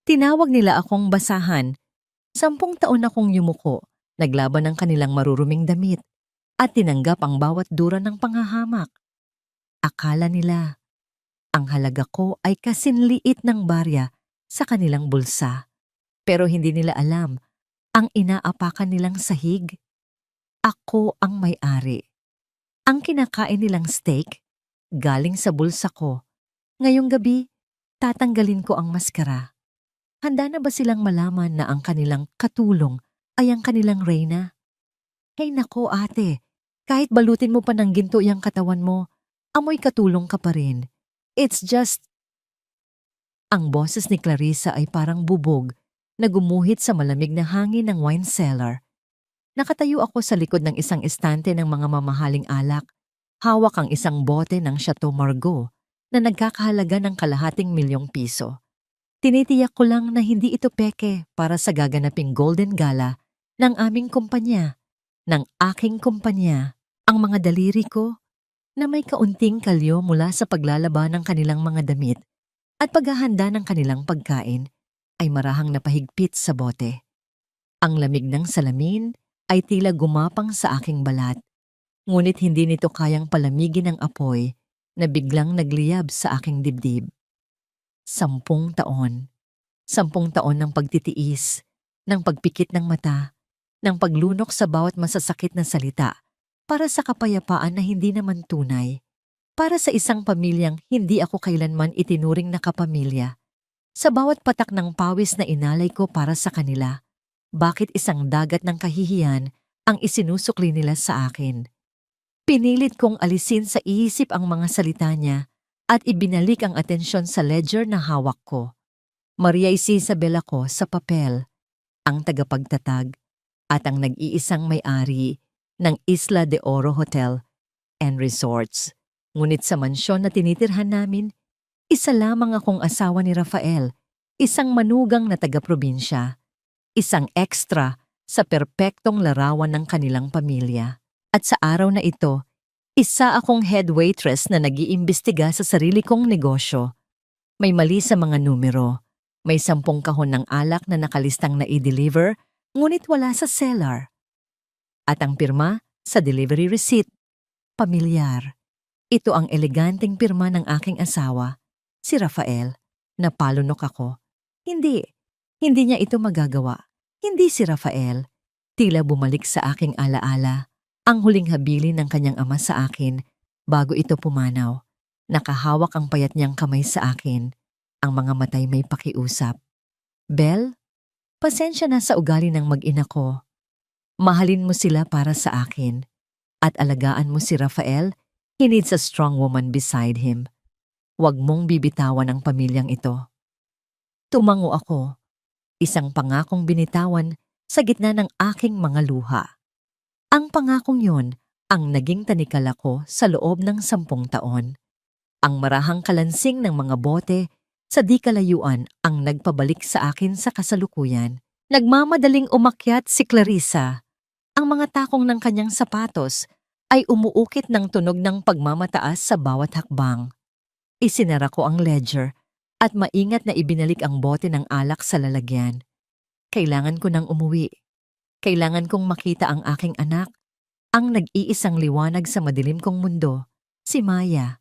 Tinawag nila akong basahan. 10 taon akong yumuko, naglaban ng kanilang maruruming damit, at tinanggap ang bawat dura ng panghahamak. Akala nila, ang halaga ko ay kasinliit ng barya sa kanilang bulsa. Pero hindi nila alam, ang inaapakan nilang sahig. Ako ang may-ari. Ang kinakain nilang steak, galing sa bulsa ko. Ngayong gabi, tatanggalin ko ang maskara. Handa na ba silang malaman na ang kanilang katulong ay ang kanilang reyna? Hey nako ate, kahit balutin mo pa ng ginto yung katawan mo, amoy katulong ka pa rin. It's just... Ang boses ni Clarissa ay parang bubog na gumuhit sa malamig na hangin ng wine cellar. Nakatayo ako sa likod ng isang estante ng mga mamahaling alak. Hawak ang isang bote ng Chateau Margaux na nagkakahalaga ng ₱250,000. Tinitiyak ko lang na hindi ito peke para sa gaganaping Golden Gala ng aming kumpanya, ng aking kumpanya. Ang mga daliri ko na may kaunting kalyo mula sa paglalaba ng kanilang mga damit at paghahanda ng kanilang pagkain ay marahang napahigpit sa bote. Ang lamig ng salamin ay tila gumapang sa aking balat, ngunit hindi nito kayang palamigin ang apoy na biglang nagliyab sa aking dibdib. 10 taon. 10 taon ng pagtitiis, ng pagpikit ng mata, ng paglunok sa bawat masasakit na salita para sa kapayapaan na hindi naman tunay. Para sa isang pamilyang hindi ako kailanman itinuring na kapamilya. Sa bawat patak ng pawis na inalay ko para sa kanila, bakit isang dagat ng kahihiyan ang isinusukli nila sa akin? Pinilit kong alisin sa isip ang mga salita niya at ibinalik ang atensyon sa ledger na hawak ko. Maria Isabel ako sa papel, ang tagapagtatag at ang nag-iisang may-ari ng Isla de Oro Hotel and Resorts. Ngunit sa mansyon na tinitirhan namin, isa lamang akong asawa ni Rafael, isang manugang na taga-probinsya, isang extra sa perpektong larawan ng kanilang pamilya. At sa araw na ito, isa akong head waitress na nag-iimbestiga sa sarili kong negosyo. May mali sa mga numero. May 10 kahon ng alak na nakalistang na i-deliver, ngunit wala sa cellar. At ang pirma sa delivery receipt. Pamilyar. Ito ang eleganteng pirma ng aking asawa, si Rafael. Napalunok ako. Hindi niya ito magagawa. Hindi si Rafael. Tila bumalik sa aking alaala. Ang huling habilin ng kanyang ama sa akin bago ito pumanaw. Nakahawak ang payat niyang kamay sa akin. Ang mga matay may pakiusap. Belle, pasensya na sa ugali ng mag-ina ko. Mahalin mo sila para sa akin. At alagaan mo si Rafael, he needs a strong woman beside him. Huwag mong bibitawan ang pamilyang ito. Tumango ako. Isang pangakong binitawan sa gitna ng aking mga luha. Ang pangakong yon ang naging tanikala ko sa loob ng 10 taon. Ang marahang kalansing ng mga bote sa di kalayuan ang nagpabalik sa akin sa kasalukuyan. Nagmamadaling umakyat si Clarissa. Ang mga takong ng kanyang sapatos ay umuukit ng tunog ng pagmamataas sa bawat hakbang. Isinara ko ang ledger at maingat na ibinalik ang bote ng alak sa lalagyan. Kailangan ko nang umuwi. Kailangan kong makita ang aking anak, ang nag-iisang liwanag sa madilim kong mundo, si Maya.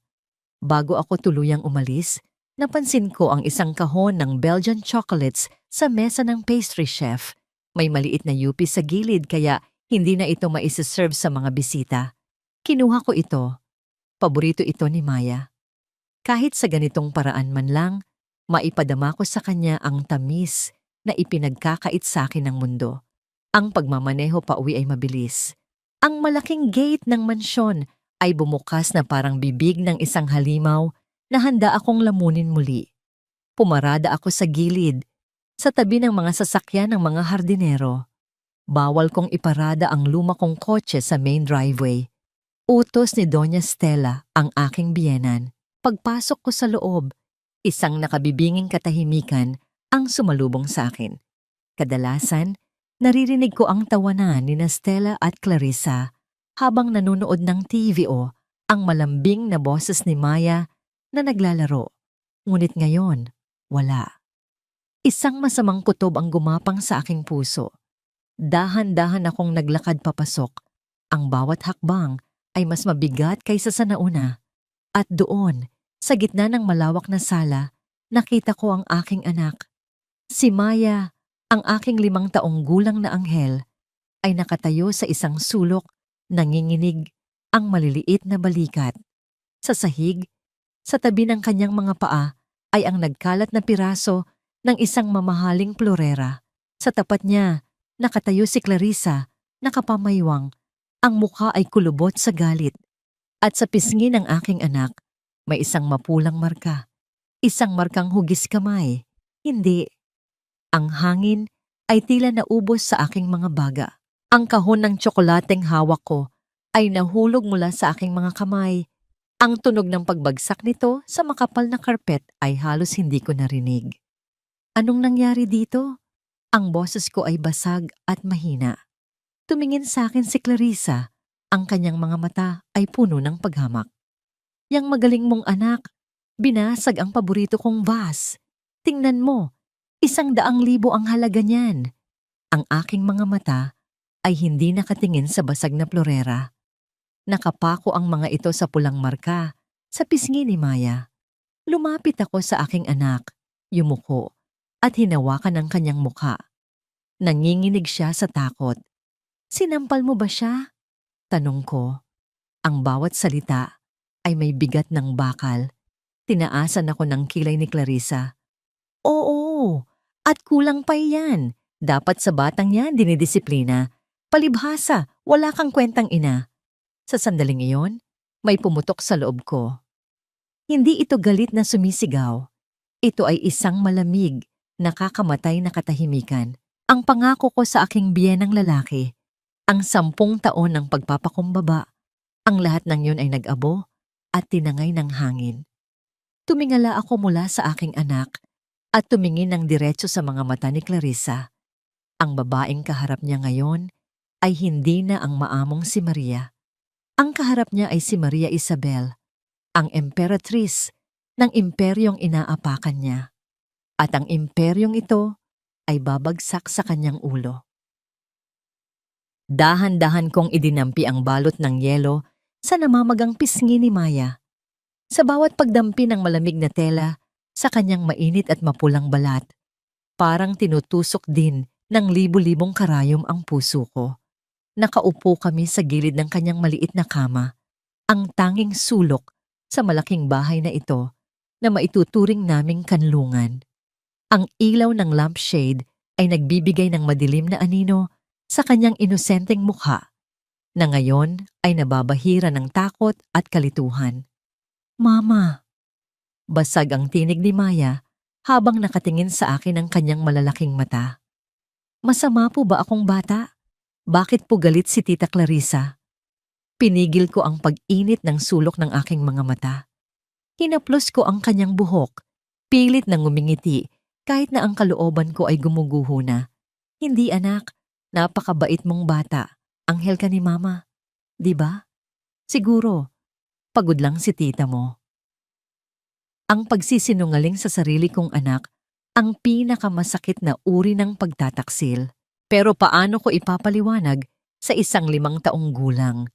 Bago ako tuluyang umalis, napansin ko ang isang kahon ng Belgian chocolates sa mesa ng pastry chef. May maliit na yupi sa gilid kaya hindi na ito maiseserve sa mga bisita. Kinuha ko ito. Paborito ito ni Maya. Kahit sa ganitong paraan man lang, maipadama ko sa kanya ang tamis na ipinagkakait sa akin ng mundo. Ang pagmamaneho pauwi ay mabilis. Ang malaking gate ng mansyon ay bumukas na parang bibig ng isang halimaw na handa akong lamunin muli. Pumarada ako sa gilid, sa tabi ng mga sasakyan ng mga hardinero. Bawal kong iparada ang luma kong kotse sa main driveway. Utos ni Doña Stella ang aking biyenan. Pagpasok ko sa loob, isang nakabibinging katahimikan ang sumalubong sa akin. Kadalasan, naririnig ko ang tawanan ni Stella at Clarissa habang nanonood ng TV o ang malambing na boses ni Maya na naglalaro. Ngunit ngayon, wala. Isang masamang kutob ang gumapang sa aking puso. Dahan-dahan akong naglakad papasok. Ang bawat hakbang ay mas mabigat kaysa sa nauna. At doon, sa gitna ng malawak na sala, nakita ko ang aking anak. Si Maya, ang aking 5 taong gulang na anghel, ay nakatayo sa isang sulok, nanginginig ang maliliit na balikat. Sa sahig, sa tabi ng kanyang mga paa, ay ang nagkalat na piraso ng isang mamahaling florera. Sa tapat niya, nakatayo si Clarissa, nakapamaywang. Ang mukha ay kulubot sa galit. At sa pisngi ng aking anak, may isang mapulang marka. Isang markang hugis kamay. Hindi. Ang hangin ay tila naubos sa aking mga baga. Ang kahon ng tsokolateng hawak ko ay nahulog mula sa aking mga kamay. Ang tunog ng pagbagsak nito sa makapal na karpet ay halos hindi ko narinig. Anong nangyari dito? Ang boses ko ay basag at mahina. Tumingin sa akin si Clarissa. Ang kanyang mga mata ay puno ng paghamak. Yang magaling mong anak, binasag ang paborito kong vase. Tingnan mo, 100,000 ang halaga niyan. Ang aking mga mata ay hindi nakatingin sa basag na florera. Nakapako ang mga ito sa pulang marka, sa pisngi ni Maya. Lumapit ako sa aking anak, yumuko, at hinawakan ang kanyang mukha. Nanginginig siya sa takot. Sinampal mo ba siya? Tanong ko. Ang bawat salita ay may bigat ng bakal. Tinaasan ako ng kilay ni Clarissa. Oo, at kulang pa yan. Dapat sa batang yan dinidisiplina. Palibhasa, wala kang kwentang ina. Sa sandaling iyon, may pumutok sa loob ko. Hindi ito galit na sumisigaw. Ito ay isang malamig, nakakamatay na katahimikan. Ang pangako ko sa aking biyenang lalaki. Ang 10 taon ng pagpapakumbaba. Ang lahat ng yun ay nag-abo at tinangay ng hangin. Tumingala ako mula sa aking anak at tumingin ng diretso sa mga mata ni Clarissa. Ang babaeng kaharap niya ngayon ay hindi na ang maamong si Maria. Ang kaharap niya ay si Maria Isabel, ang emperatrice ng imperyong inaapakan niya. At ang imperyong ito ay babagsak sa kanyang ulo. Dahan-dahan kong idinampi ang balot ng yelo sa namamagang pisngi ni Maya. Sa bawat pagdampi ng malamig na tela sa kanyang mainit at mapulang balat, parang tinutusok din ng libu-libong karayom ang puso ko. Nakaupo kami sa gilid ng kanyang maliit na kama, ang tanging sulok sa malaking bahay na ito na maituturing naming kanlungan. Ang ilaw ng lampshade ay nagbibigay ng madilim na anino sa kanyang inosenteng mukha, na ngayon ay nababahira ng takot at kalituhan. Mama! Basag ang tinig ni Maya habang nakatingin sa akin ang kanyang malalaking mata. Masama po ba akong bata? Bakit po galit si Tita Clarissa? Pinigil ko ang pag-init ng sulok ng aking mga mata. Hinaplos ko ang kanyang buhok, pilit na ngumingiti kahit na ang kalooban ko ay gumuguho na. Hindi anak, napakabait mong bata. Anghel ka ni Mama. Di ba? Siguro, pagod lang si tita mo. Ang pagsisinungaling sa sarili kong anak ang pinakamasakit na uri ng pagtataksil. Pero paano ko ipapaliwanag sa isang 5 taong gulang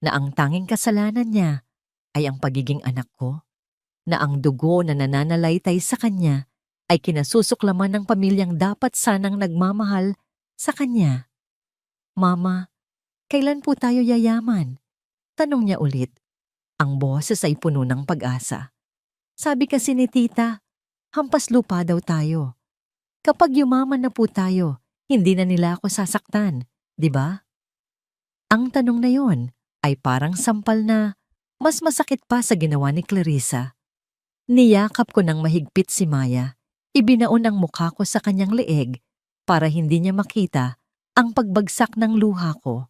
na ang tanging kasalanan niya ay ang pagiging anak ko? Na ang dugo na nananalaytay sa kanya ay kinasusuklaman ng pamilyang dapat sanang nagmamahal sa kanya? Mama, kailan po tayo yayaman? Tanong niya ulit. Ang boses ay puno ng pag-asa. Sabi kasi ni tita, hampas lupa daw tayo. Kapag yumaman na po tayo, hindi na nila ako sasaktan, di ba? Ang tanong na yon ay parang sampal na mas masakit pa sa ginawa ni Clarissa. Niyakap ko ng mahigpit si Maya. Ibinaon ang mukha ko sa kanyang leeg para hindi niya makita ang pagbagsak ng luha ko.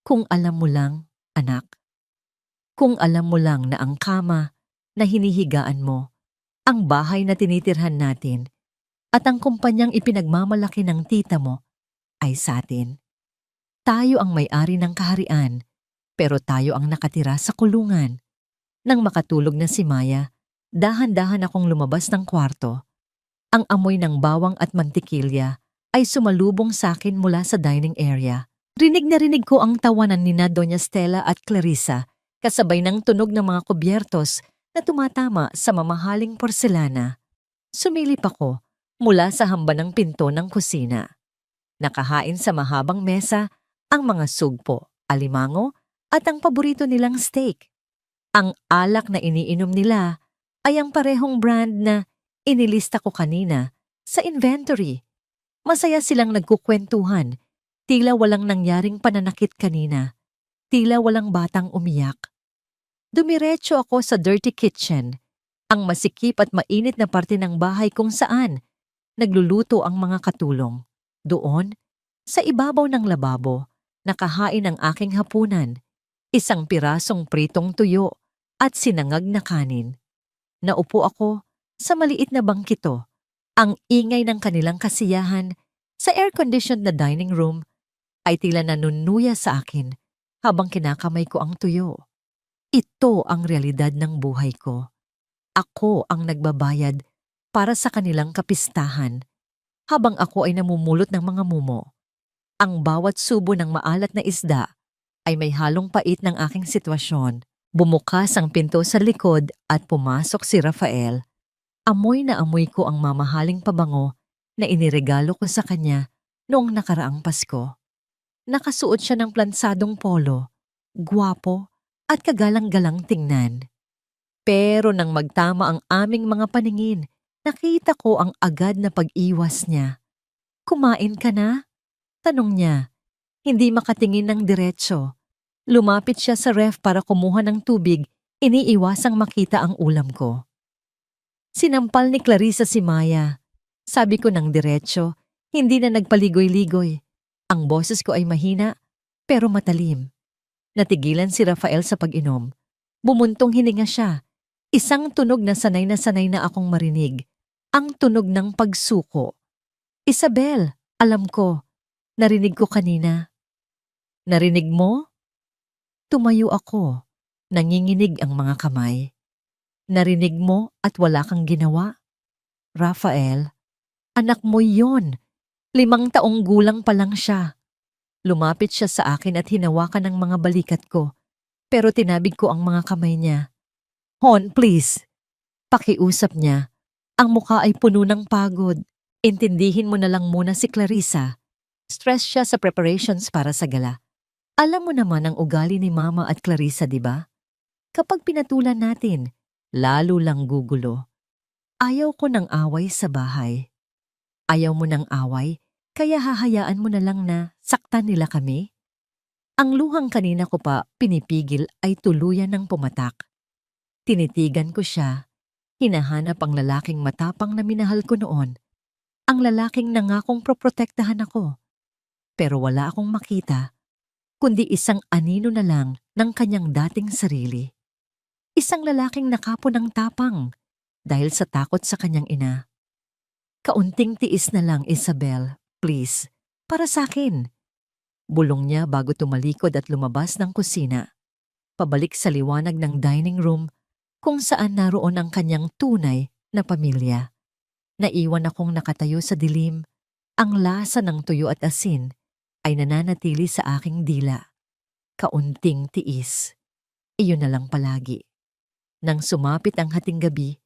Kung alam mo lang, anak. Kung alam mo lang na ang kama na hinihigaan mo, ang bahay na tinitirhan natin, at ang kumpanyang ipinagmamalaki ng tita mo ay sa atin. Tayo ang may-ari ng kaharian, pero tayo ang nakatira sa kulungan. Nang makatulog na si Maya, dahan-dahan akong lumabas ng kwarto. Ang amoy ng bawang at mantikilya ay sumalubong sa akin mula sa dining area. Rinig na rinig ko ang tawanan nina Doña Stella at Clarissa, kasabay ng tunog ng mga kubyertos na tumatama sa mamahaling porselana. Sumilip ako mula sa hamba ng pinto ng kusina. Nakahain sa mahabang mesa ang mga sugpo, alimango at ang paborito nilang steak. Ang alak na iniinom nila ay ang parehong brand na inilista ko kanina sa inventory. Masaya silang nagkukwentuhan, tila walang nangyaring pananakit kanina, tila walang batang umiyak. Dumiretso ako sa dirty kitchen, ang masikip at mainit na parte ng bahay kung saan nagluluto ang mga katulong. Doon, sa ibabaw ng lababo, nakahain ang aking hapunan, isang pirasong pritong tuyo at sinangag na kanin. Naupo ako sa maliit na bangkito, ang ingay ng kanilang kasiyahan sa air-conditioned na dining room ay tila nanunuya sa akin habang kinakamay ko ang tuyo. Ito ang realidad ng buhay ko. Ako ang nagbabayad para sa kanilang kapistahan habang ako ay namumulot ng mga mumo. Ang bawat subo ng maalat na isda ay may halong pait ng aking sitwasyon. Bumukas ang pinto sa likod at pumasok si Rafael. Amoy na amoy ko ang mamahaling pabango na iniregalo ko sa kanya noong nakaraang Pasko. Nakasuot siya ng plansadong polo, gwapo at kagalang-galang tingnan. Pero nang magtama ang aming mga paningin, nakita ko ang agad na pag-iwas niya. "Kumain ka na?" tanong niya. Hindi makatingin ng diretso. Lumapit siya sa ref para kumuha ng tubig, iniiwasang makita ang ulam ko. Sinampal ni Clarissa si Maya. Sabi ko ng diretso, hindi na nagpaligoy-ligoy. Ang boses ko ay mahina, pero matalim. Natigilan si Rafael sa pag-inom. Bumuntong hininga siya. Isang tunog na sanay na akong marinig. Ang tunog ng pagsuko. "Isabel, alam ko. Narinig ko kanina." "Narinig mo?" Tumayo ako. Nanginginig ang mga kamay. "Narinig mo at wala kang ginawa?" "Rafael, anak mo yon. 5 taong gulang pa lang siya." Lumapit siya sa akin at hinawakan ang mga balikat ko, pero tinabig ko ang mga kamay niya. "Hon, please." Pakiusap niya. Ang mukha ay puno ng pagod. "Intindihin mo na lang muna si Clarissa. Stress siya sa preparations para sa gala. Alam mo naman ang ugali ni Mama at Clarissa, di ba? Kapag pinatulan natin, lalo lang gugulo. Ayaw ko ng away sa bahay. Ayaw mo ng away, kaya hahayaan mo na lang na saktan nila kami?" Ang luhang kanina ko pa pinipigil ay tuluyan ng pumatak. Tinitigan ko siya. Hinahanap ang lalaking matapang na minahal ko noon. Ang lalaking nangakong proprotektahan ako. Pero wala akong makita, kundi isang anino na lang ng kanyang dating sarili. Isang lalaking nakapo ng tapang dahil sa takot sa kanyang ina. "Kaunting tiis na lang, Isabel, please, para sa akin." Bulong niya bago tumalikod at lumabas ng kusina. Pabalik sa liwanag ng dining room kung saan naroon ang kanyang tunay na pamilya. Naiwan akong nakatayo sa dilim. Ang lasa ng tuyo at asin ay nananatili sa aking dila. Kaunting tiis. Iyon na lang palagi. Nang sumapit ang hating gabi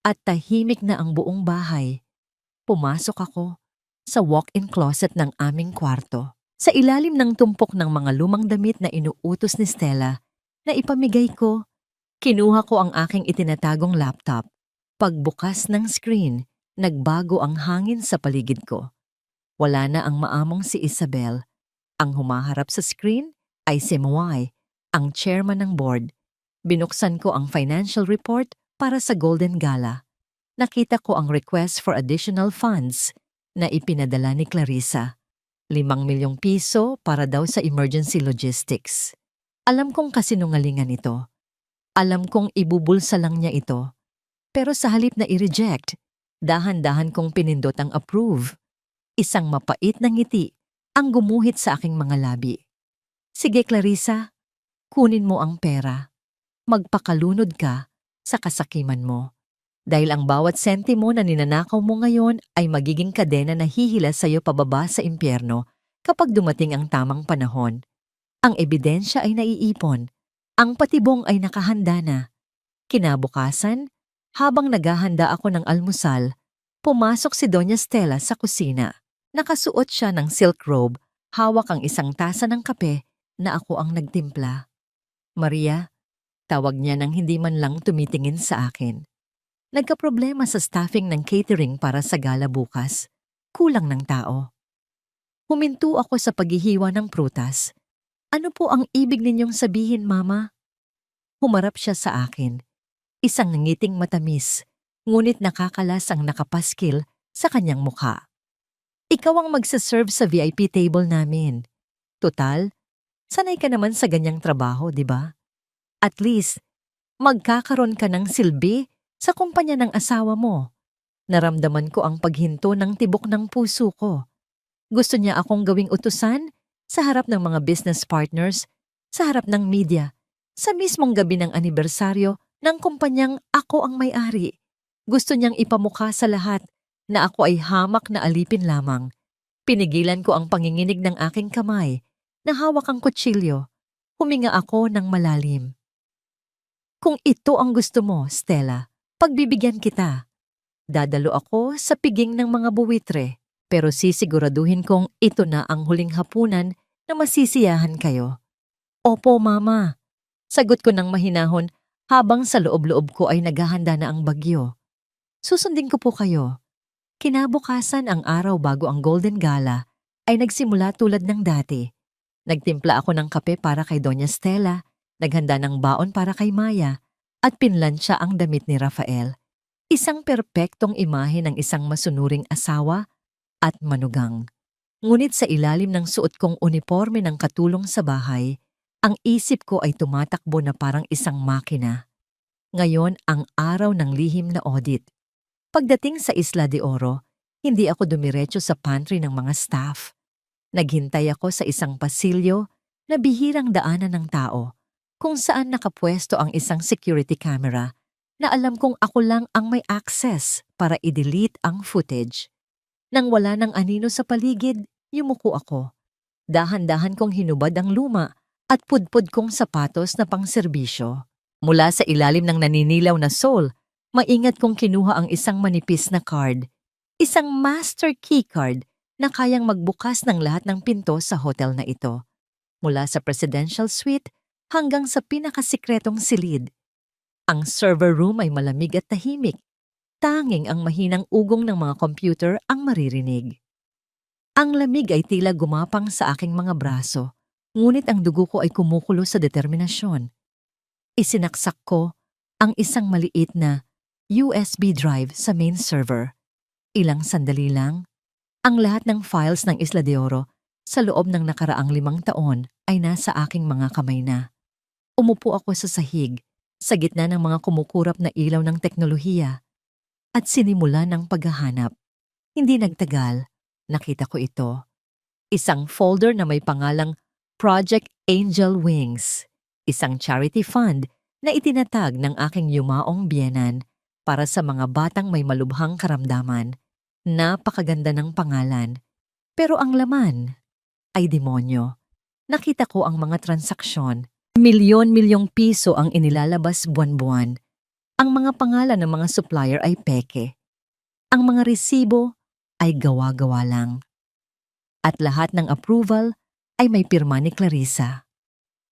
at tahimik na ang buong bahay, pumasok ako sa walk-in closet ng aming kwarto. Sa ilalim ng tumpok ng mga lumang damit na inuutos ni Stella na ipamigay ko, kinuha ko ang aking itinatagong laptop. Pagbukas ng screen, nagbago ang hangin sa paligid ko. Wala na ang maamong si Isabel. Ang humaharap sa screen ay si Moy, ang chairman ng board. Binuksan ko ang financial report para sa Golden Gala. Nakita ko ang request for additional funds na ipinadala ni Clarissa. 5 milyong piso para daw sa emergency logistics. Alam kong kasinungalingan ito. Alam kong ibubulsa lang niya ito. Pero sa halip na i-reject, dahan-dahan kong pinindot ang approve. Isang mapait na ngiti ang gumuhit sa aking mga labi. "Sige, Clarissa, kunin mo ang pera. Magpakalunod ka sa kasakiman mo. Dahil ang bawat sentimo na ninanakaw mo ngayon ay magiging kadena na hihila sa'yo pababa sa impyerno kapag dumating ang tamang panahon. Ang ebidensya ay naiipon. Ang patibong ay nakahanda na. Kinabukasan, habang naghahanda ako ng almusal, pumasok si Doña Stella sa kusina. Nakasuot siya ng silk robe, hawak ang isang tasa ng kape na ako ang nagtimpla. Maria, tawag niya nang hindi man lang tumitingin sa akin. Nagkaproblema sa staffing ng catering para sa gala bukas. Kulang ng tao. Huminto ako sa paghihiwa ng prutas. Ano po ang ibig ninyong sabihin, Mama? Humarap siya sa akin. Isang ngiting matamis, ngunit nakakalas ang nakapaskil sa kanyang mukha. Ikaw ang magsaserve sa VIP table namin. Total, sanay ka naman sa ganyang trabaho, di ba? At least, magkakaroon ka ng silbi sa kumpanya ng asawa mo. Naramdaman ko ang paghinto ng tibok ng puso ko. Gusto niya akong gawing utusan sa harap ng mga business partners, sa harap ng media, sa mismong gabi ng anibersaryo ng kumpanyang ako ang may-ari. Gusto niyang ipamukha sa lahat na ako ay hamak na alipin lamang. Pinigilan ko ang panginginig ng aking kamay na hawak ang kutsilyo. Huminga ako ng malalim. Kung ito ang gusto mo, Stella, pagbibigyan kita. Dadalo ako sa piging ng mga buwitre, pero sisiguraduhin kong ito na ang huling hapunan na masisiyahan kayo. Opo, Mama. Sagot ko ng mahinahon habang sa loob-loob ko ay naghahanda na ang bagyo. Susundin ko po kayo. Kinabukasan ang araw bago ang Golden Gala ay nagsimula tulad ng dati. Nagtimpla ako ng kape para kay Doña Stella, naghanda ng baon para kay Maya, at pinlansya ang damit ni Rafael. Isang perpektong imahe ng isang masunuring asawa at manugang. Ngunit sa ilalim ng suot kong uniforme ng katulong sa bahay, ang isip ko ay tumatakbo na parang isang makina. Ngayon ang araw ng lihim na audit. Pagdating sa Isla de Oro, hindi ako dumiretso sa pantry ng mga staff. Naghintay ako sa isang pasilyo na bihirang daanan ng tao, kung saan nakapwesto ang isang security camera na alam kong ako lang ang may access para i-delete ang footage. Nang wala ng anino sa paligid, yumuko ako. Dahan-dahan kong hinubad ang luma at pudpud kong sapatos na pangserbisyo. Mula sa ilalim ng naninilaw na sole, maingat kong kinuha ang isang manipis na card. Isang master key card na kayang magbukas ng lahat ng pinto sa hotel na ito. Mula sa presidential suite hanggang sa pinakasikretong silid. Ang server room ay malamig at tahimik. Tanging ang mahinang ugong ng mga computer ang maririnig. Ang lamig ay tila gumapang sa aking mga braso, ngunit ang dugo ko ay kumukulo sa determinasyon. Isinaksak ko ang isang maliit na USB drive sa main server. Ilang sandali lang, ang lahat ng files ng Isla de Oro sa loob ng nakaraang 5 taon ay nasa aking mga kamay na. Umupo ako sa sahig, sa gitna ng mga kumukurap na ilaw ng teknolohiya, at sinimula ng paghahanap. Hindi nagtagal, nakita ko ito. Isang folder na may pangalang Project Angel Wings, isang charity fund na itinatag ng aking yumaong biyenan para sa mga batang may malubhang karamdaman. Napakaganda ng pangalan. Pero ang laman ay demonyo. Nakita ko ang mga transaksyon. Milyon-milyong piso ang inilalabas buwan-buwan. Ang mga pangalan ng mga supplier ay peke. Ang mga resibo ay gawa-gawa lang. At lahat ng approval ay may pirma ni Clarissa.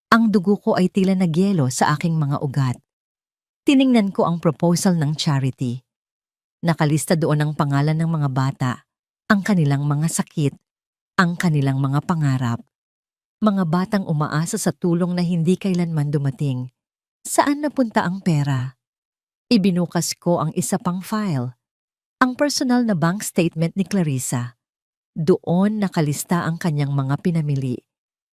Ang dugo ko ay tila nagyelo sa aking mga ugat. Tiningnan ko ang proposal ng charity. Nakalista doon ang pangalan ng mga bata, ang kanilang mga sakit, ang kanilang mga pangarap. Mga batang umaasa sa tulong na hindi kailanman dumating. Saan napunta ang pera? Ibinukas ko ang isa pang file. Ang personal na bank statement ni Clarissa. Doon nakalista ang kanyang mga pinamili.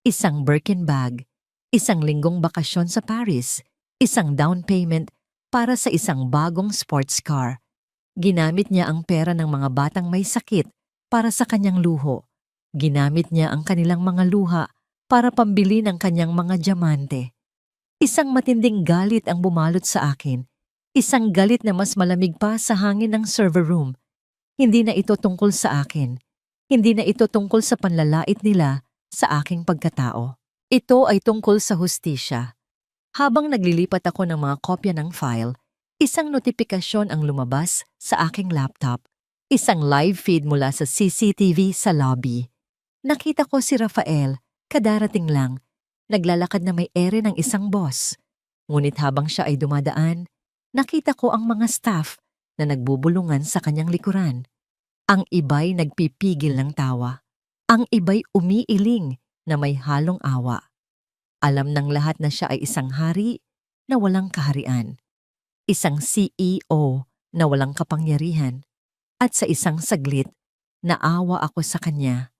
Isang Birkin bag, isang linggong bakasyon sa Paris, isang down payment para sa isang bagong sports car. Ginamit niya ang pera ng mga batang may sakit para sa kanyang luho. Ginamit niya ang kanilang mga luha para pambili ng kanyang mga diamante. Isang matinding galit ang bumalot sa akin. Isang galit na mas malamig pa sa hangin ng server room. Hindi na ito tungkol sa akin. Hindi na ito tungkol sa panlalait nila sa aking pagkatao. Ito ay tungkol sa hustisya. Habang naglilipat ako ng mga kopya ng file, isang notifikasyon ang lumabas sa aking laptop. Isang live feed mula sa CCTV sa lobby. Nakita ko si Rafael, kadarating lang, naglalakad na may ere ng isang boss. Ngunit habang siya ay dumadaan, nakita ko ang mga staff na nagbubulungan sa kanyang likuran. Ang iba'y nagpipigil ng tawa. Ang iba'y umiiling na may halong awa. Alam ng lahat na siya ay isang hari na walang kaharian. Isang CEO na walang kapangyarihan. At sa isang saglit, naawa ako sa kanya.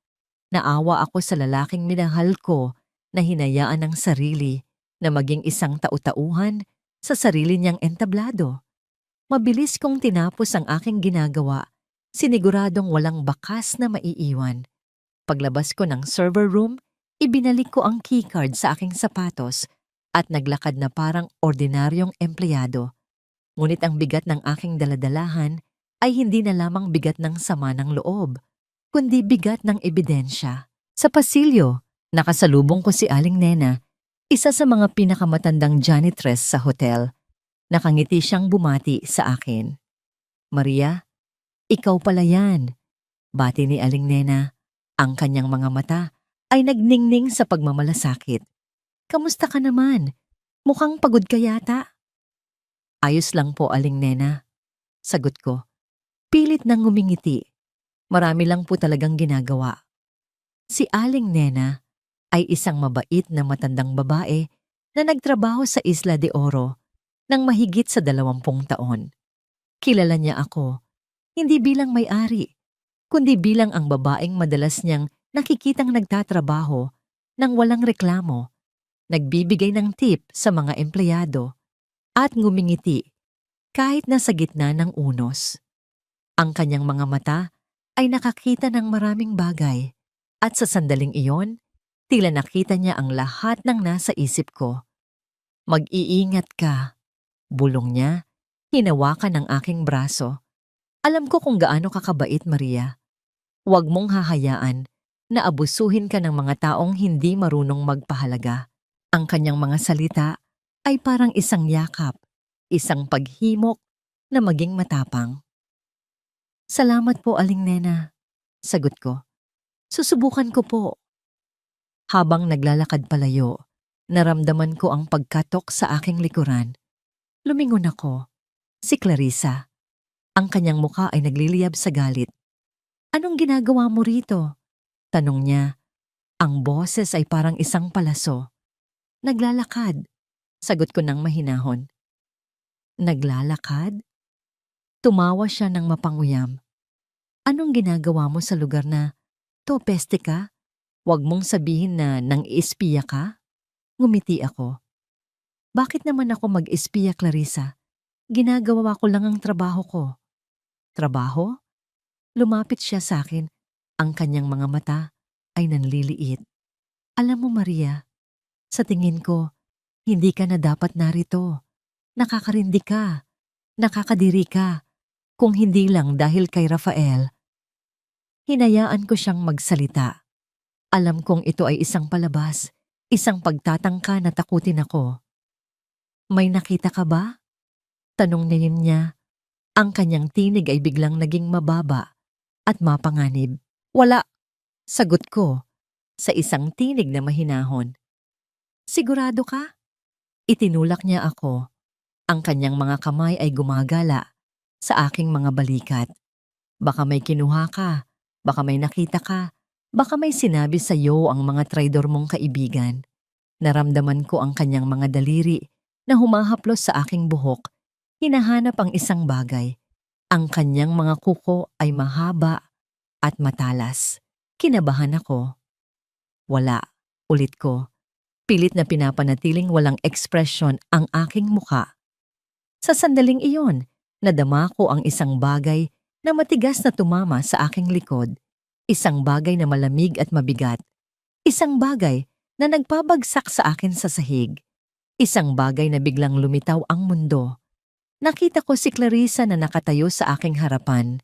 Naawa ako sa lalaking minahal ko na hinayaan ng sarili na maging isang tau-tauhan sa sarili niyang entablado. Mabilis kong tinapos ang aking ginagawa, siniguradong walang bakas na maiiwan. Paglabas ko ng server room, ibinalik ko ang keycard sa aking sapatos at naglakad na parang ordinaryong empleyado. Ngunit ang bigat ng aking daladalahan ay hindi na lamang bigat ng sama ng loob, kundi bigat ng ebidensya. Sa pasilyo, nakasalubong ko si Aling Nena, isa sa mga pinakamatandang janitress sa hotel. Nakangiti siyang bumati sa akin. "Maria, ikaw pala yan." Bati ni Aling Nena. Ang kanyang mga mata ay nagningning sa pagmamalasakit. "Kamusta ka naman? Mukhang pagod ka yata." "Ayos lang po, Aling Nena." Sagot ko. Pilit nang ngumingiti. Marami lang po talagang ginagawa. Si Aling Nena ay isang mabait na matandang babae na nagtrabaho sa Isla de Oro ng mahigit sa 20 taon. Kilala niya ako, hindi bilang may-ari, kundi bilang ang babaeng madalas niyang nakikitang nagtatrabaho ng walang reklamo, nagbibigay ng tip sa mga empleyado, at ngumingiti kahit nasa gitna ng unos. Ang kanyang mga mata ay nakakita ng maraming bagay at sa sandaling iyon, tila nakita niya ang lahat ng nasa isip ko. "Mag-iingat ka," bulong niya, hinawakan ang aking braso. "Alam ko kung gaano ka kabait, Maria. Huwag mong hahayaan na abusuhin ka ng mga taong hindi marunong magpahalaga." Ang kanyang mga salita ay parang isang yakap, isang paghimok na maging matapang. "Salamat po, Aling Nena," sagot ko. "Susubukan ko po." Habang naglalakad palayo, naramdaman ko ang pagkatok sa aking likuran. Lumingon ako. Si Clarissa. Ang kanyang muka ay nagliliyab sa galit. "Anong ginagawa mo rito?" tanong niya. Ang boses ay parang isang palaso. "Naglalakad," sagot ko ng mahinahon. "Naglalakad?" Tumawa siya ng mapanguyam. "Anong ginagawa mo sa lugar na to, peste ka? Huwag mong sabihin na nang-iispiya ka?" Ngumiti ako. "Bakit naman ako mag-espiya, Clarissa? Ginagawa ko lang ang trabaho ko." "Trabaho?" Lumapit siya sa akin. Ang kanyang mga mata ay nanliliit. "Alam mo, Maria, sa tingin ko, hindi ka na dapat narito. Nakakarindi ka. Nakakadiri ka. Kung hindi lang dahil kay Rafael." Hinayaan ko siyang magsalita. Alam kong ito ay isang palabas, isang pagtatangka na takutin ako. "May nakita ka ba?" Tanong niya. Ang kanyang tinig ay biglang naging mababa at mapanganib. "Wala," sagot ko sa isang tinig na mahinahon. "Sigurado ka?" Itinulak niya ako. Ang kanyang mga kamay ay gumagala sa aking mga balikat. "Baka may kinuha ka, baka may nakita ka, baka may sinabi sa iyo ang mga traidor mong kaibigan." Naramdaman ko ang kanyang mga daliri na humahaplos sa aking buhok. Hinahanap ang isang bagay. Ang kanyang mga kuko ay mahaba at matalas. Kinabahan ako. "Wala," ulit ko. Pilit na pinapanatiling walang ekspresyon ang aking muka. Sa sandaling iyon, nadama ko ang isang bagay na matigas na tumama sa aking likod. Isang bagay na malamig at mabigat. Isang bagay na nagpabagsak sa akin sa sahig. Isang bagay na biglang lumitaw ang mundo. Nakita ko si Clarissa na nakatayo sa aking harapan.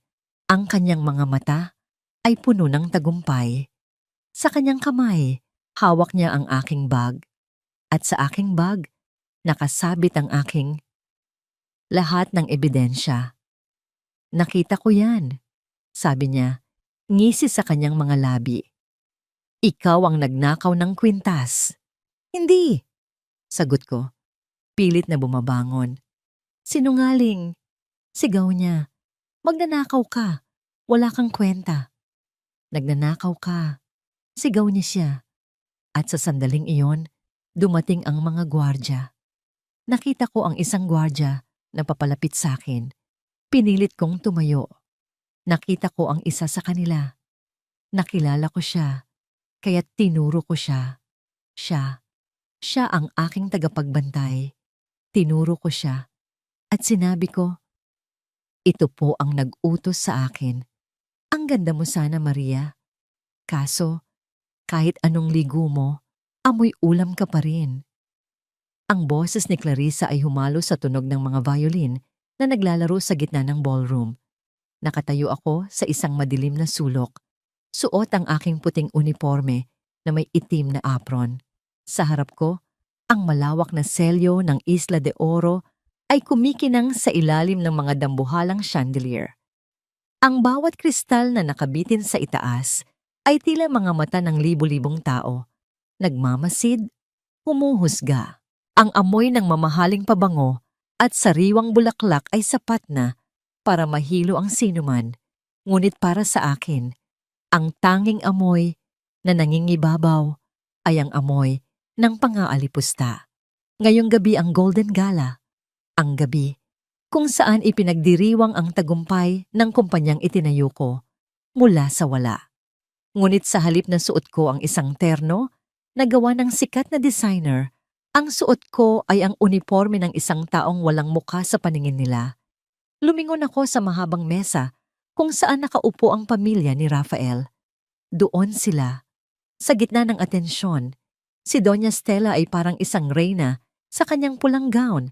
Ang kanyang mga mata ay puno ng tagumpay. Sa kanyang kamay, hawak niya ang aking bag. At sa aking bag, nakasabit ang aking lahat ng ebidensya. Nakita ko yan, sabi niya, ngisi sa kanyang mga labi. Ikaw ang nagnakaw ng kwintas. Hindi, sagot ko, pilit na bumabangon. Sinungaling, sigaw niya. Magnanakaw ka, wala kang kwenta. Nagnanakaw ka, sigaw niya siya. At sa sandaling iyon, dumating ang mga gwardya. Nakita ko ang isang gwardya na papalapit sa akin. Pinilit kong tumayo. Nakita ko ang isa sa kanila. Nakilala ko siya, kaya't tinuro ko siya. Siya ang aking tagapagbantay. Tinuro ko siya at sinabi ko, ito po ang nag-utos sa akin. Ang ganda mo sana, Maria. Kaso, kahit anong ligo mo, amoy ulam ka pa rin. Ang boses ni Clarissa ay humalo sa tunog ng mga violin na naglalaro sa gitna ng ballroom. Nakatayo ako sa isang madilim na sulok. Suot ang aking puting uniforme na may itim na apron. Sa harap ko, ang malawak na selyo ng Isla de Oro ay kumikinang sa ilalim ng mga dambuhalang chandelier. Ang bawat kristal na nakabitin sa itaas ay tila mga mata ng libu-libong tao. Nagmamasid, humuhusga. Ang amoy ng mamahaling pabango at sariwang bulaklak ay sapat na para mahilo ang sinuman. Ngunit para sa akin, ang tanging amoy na nangingibabaw ay ang amoy ng pangaalipusta. Ngayong gabi ang Golden Gala, ang gabi kung saan ipinagdiriwang ang tagumpay ng kumpanyang itinayo ko mula sa wala. Ngunit sa halip na suot ko ang isang terno na gawa ng sikat na designer, ang suot ko ay ang uniforme ng isang taong walang mukha sa paningin nila. Lumingon ako sa mahabang mesa kung saan nakaupo ang pamilya ni Rafael. Doon sila, sa gitna ng atensyon. Si Doña Stella ay parang isang reyna sa kanyang pulang gown,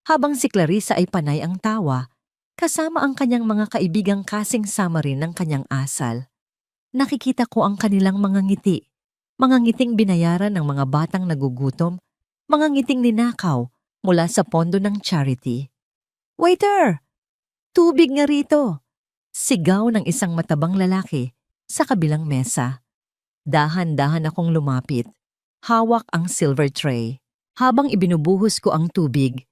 habang si Clarissa ay panay ang tawa, kasama ang kanyang mga kaibigang kasing-sama rin ng kanyang asal. Nakikita ko ang kanilang mga ngiti, mga ngiting binayaran ng mga batang nagugutom, mga ngiting ninakaw mula sa pondo ng charity. Waiter! Tubig nga rito! Sigaw ng isang matabang lalaki sa kabilang mesa. Dahan-dahan akong lumapit. Hawak ang silver tray. Habang ibinubuhos ko ang tubig,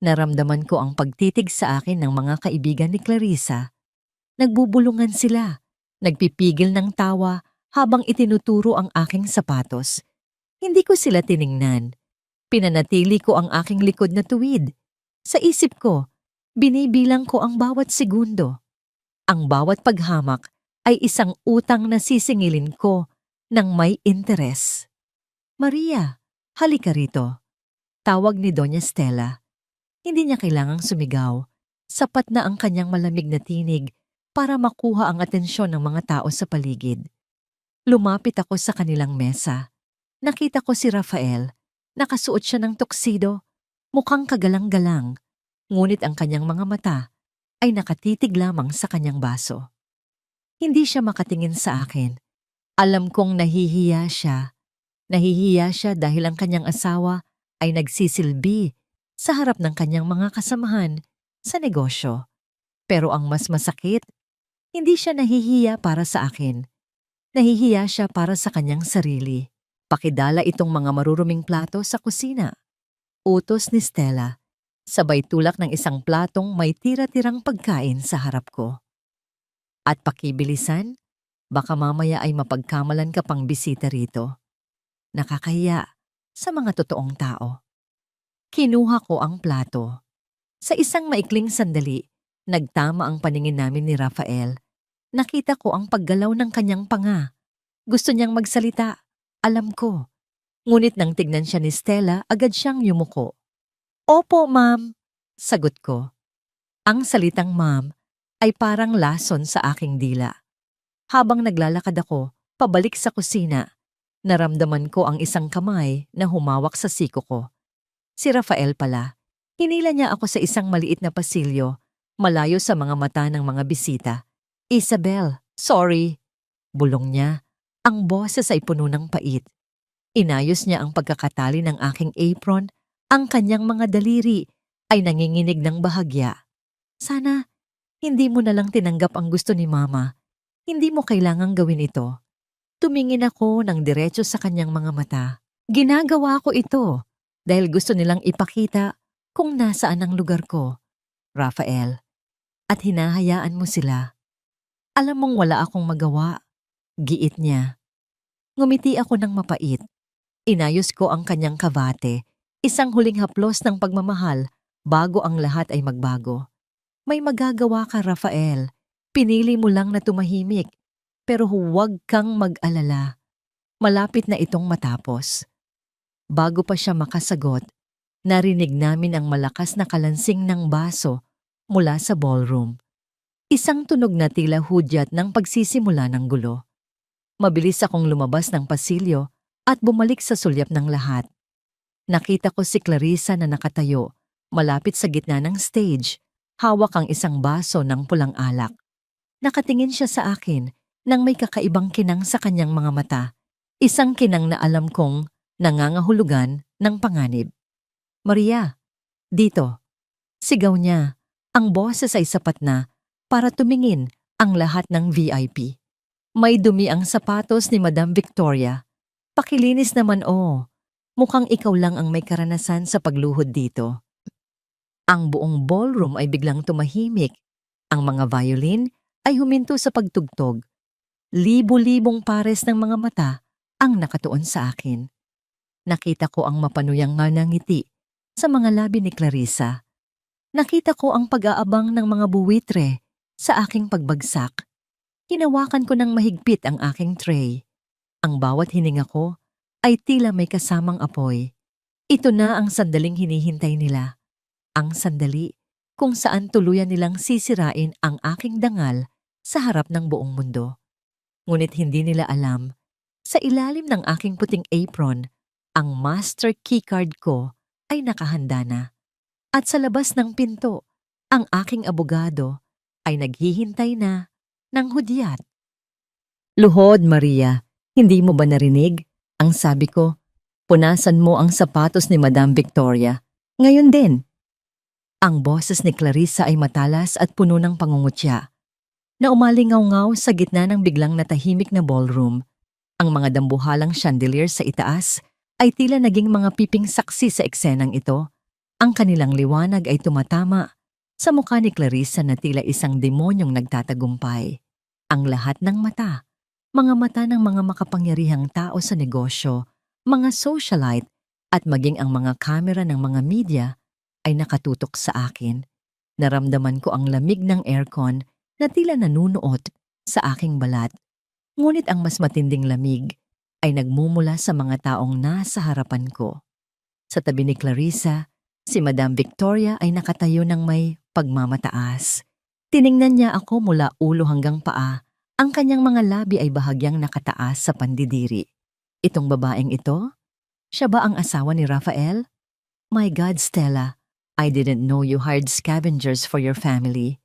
naramdaman ko ang pagtitig sa akin ng mga kaibigan ni Clarissa. Nagbubulungan sila, nagpipigil ng tawa habang itinuturo ang aking sapatos. Hindi ko sila tiningnan. Pinanatili ko ang aking likod na tuwid. Sa isip ko, binibilang ko ang bawat segundo. Ang bawat paghamak ay isang utang na sisingilin ko ng may interes. Maria, halika rito. Tawag ni Doña Stella. Hindi niya kailangang sumigaw. Sapat na ang kanyang malamig na tinig para makuha ang atensyon ng mga tao sa paligid. Lumapit ako sa kanilang mesa. Nakita ko si Rafael. Nakasuot siya ng tuxedo, mukhang kagalang-galang, ngunit ang kanyang mga mata ay nakatitig lamang sa kanyang baso. Hindi siya makatingin sa akin. Alam kong nahihiya siya. Nahihiya siya dahil ang kanyang asawa ay nagsisilbi sa harap ng kanyang mga kasamahan sa negosyo. Pero ang mas masakit, hindi siya nahihiya para sa akin. Nahihiya siya para sa kanyang sarili. Pakidala itong mga maruruming plato sa kusina. Utos ni Stella, sabay tulak ng isang platong may tira-tirang pagkain sa harap ko. At pakibilisan, baka mamaya ay mapagkamalan ka pang bisita rito. Nakakahiya sa mga totoong tao. Kinuha ko ang plato. Sa isang maikling sandali, nagtama ang paningin namin ni Rafael. Nakita ko ang paggalaw ng kanyang panga. Gusto niyang magsalita. Alam ko. Ngunit nang tignan siya ni Stella, agad siyang yumuko. Opo, ma'am, sagot ko. Ang salitang ma'am ay parang lason sa aking dila. Habang naglalakad ako, pabalik sa kusina, naramdaman ko ang isang kamay na humawak sa siko ko. Si Rafael pala. Hinila niya ako sa isang maliit na pasilyo, malayo sa mga mata ng mga bisita. Isabel, sorry. Bulong niya. Ang boses ay puno ng pait. Inayos niya ang pagkakatali ng aking apron, ang kanyang mga daliri ay nanginginig ng bahagya. Sana, hindi mo na lang tinanggap ang gusto ni Mama. Hindi mo kailangang gawin ito. Tumingin ako ng diretso sa kanyang mga mata. Ginagawa ko ito dahil gusto nilang ipakita kung nasaan ang lugar ko, Rafael. At hinahayaan mo sila. Alam mong wala akong magawa. Giit niya. Ngumiti ako ng mapait. Inayos ko ang kanyang kabate, isang huling haplos ng pagmamahal bago ang lahat ay magbago. May magagawa ka, Rafael. Pinili mo lang na tumahimik. Pero huwag kang mag-alala. Malapit na itong matapos. Bago pa siya makasagot, narinig namin ang malakas na kalansing ng baso mula sa ballroom. Isang tunog na tila hudyat ng pagsisimula ng gulo. Mabilis akong lumabas ng pasilyo at bumalik sa sulyap ng lahat. Nakita ko si Clarissa na nakatayo, malapit sa gitna ng stage, hawak ang isang baso ng pulang alak. Nakatingin siya sa akin nang may kakaibang kinang sa kanyang mga mata, isang kinang na alam kong nangangahulugan ng panganib. Maria, dito. Sigaw niya. Ang boses ay sapat na para tumingin ang lahat ng VIP. May dumi ang sapatos ni Madam Victoria. Pakilinis naman Mukhang ikaw lang ang may karanasan sa pagluhod dito. Ang buong ballroom ay biglang tumahimik. Ang mga violin ay huminto sa pagtugtog. Libo-libong pares ng mga mata ang nakatuon sa akin. Nakita ko ang mapanuyang nga ng ngiti sa mga labi ni Clarissa. Nakita ko ang pag-aabang ng mga buwitre sa aking pagbagsak. Hinawakan ko ng mahigpit ang aking tray. Ang bawat hininga ko ay tila may kasamang apoy. Ito na ang sandaling hinihintay nila. Ang sandali kung saan tuluyan nilang sisirain ang aking dangal sa harap ng buong mundo. Ngunit hindi nila alam, sa ilalim ng aking puting apron, ang master keycard ko ay nakahanda na. At sa labas ng pinto, ang aking abogado ay naghihintay na ng hudyat. Luhod, Maria, hindi mo ba narinig? Ang sabi ko, punasan mo ang sapatos ni Madam Victoria. Ngayon din. Ang boses ni Clarissa ay matalas at puno ng pangungutya, na umalingaw-ngaw sa gitna ng biglang natahimik na ballroom. Ang mga dambuhalang chandelier sa itaas ay tila naging mga piping saksi sa eksenang ito. Ang kanilang liwanag ay tumatama sa mukha ni Clarissa na tila isang demonyong nagtatagumpay. Ang lahat ng mata, mga mata ng mga makapangyarihang tao sa negosyo, mga socialite at maging ang mga kamera ng mga media ay nakatutok sa akin. Naramdaman ko ang lamig ng aircon na tila nanunuot sa aking balat. Ngunit ang mas matinding lamig ay nagmumula sa mga taong nasa harapan ko. Sa tabi ni Clarissa, si Madam Victoria ay nakatayo ng may pagmamataas. Tiningnan niya ako mula ulo hanggang paa. Ang kanyang mga labi ay bahagyang nakataas sa pandidiri. Itong babaeng ito? Siya ba ang asawa ni Rafael? My God, Stella, I didn't know you hired scavengers for your family.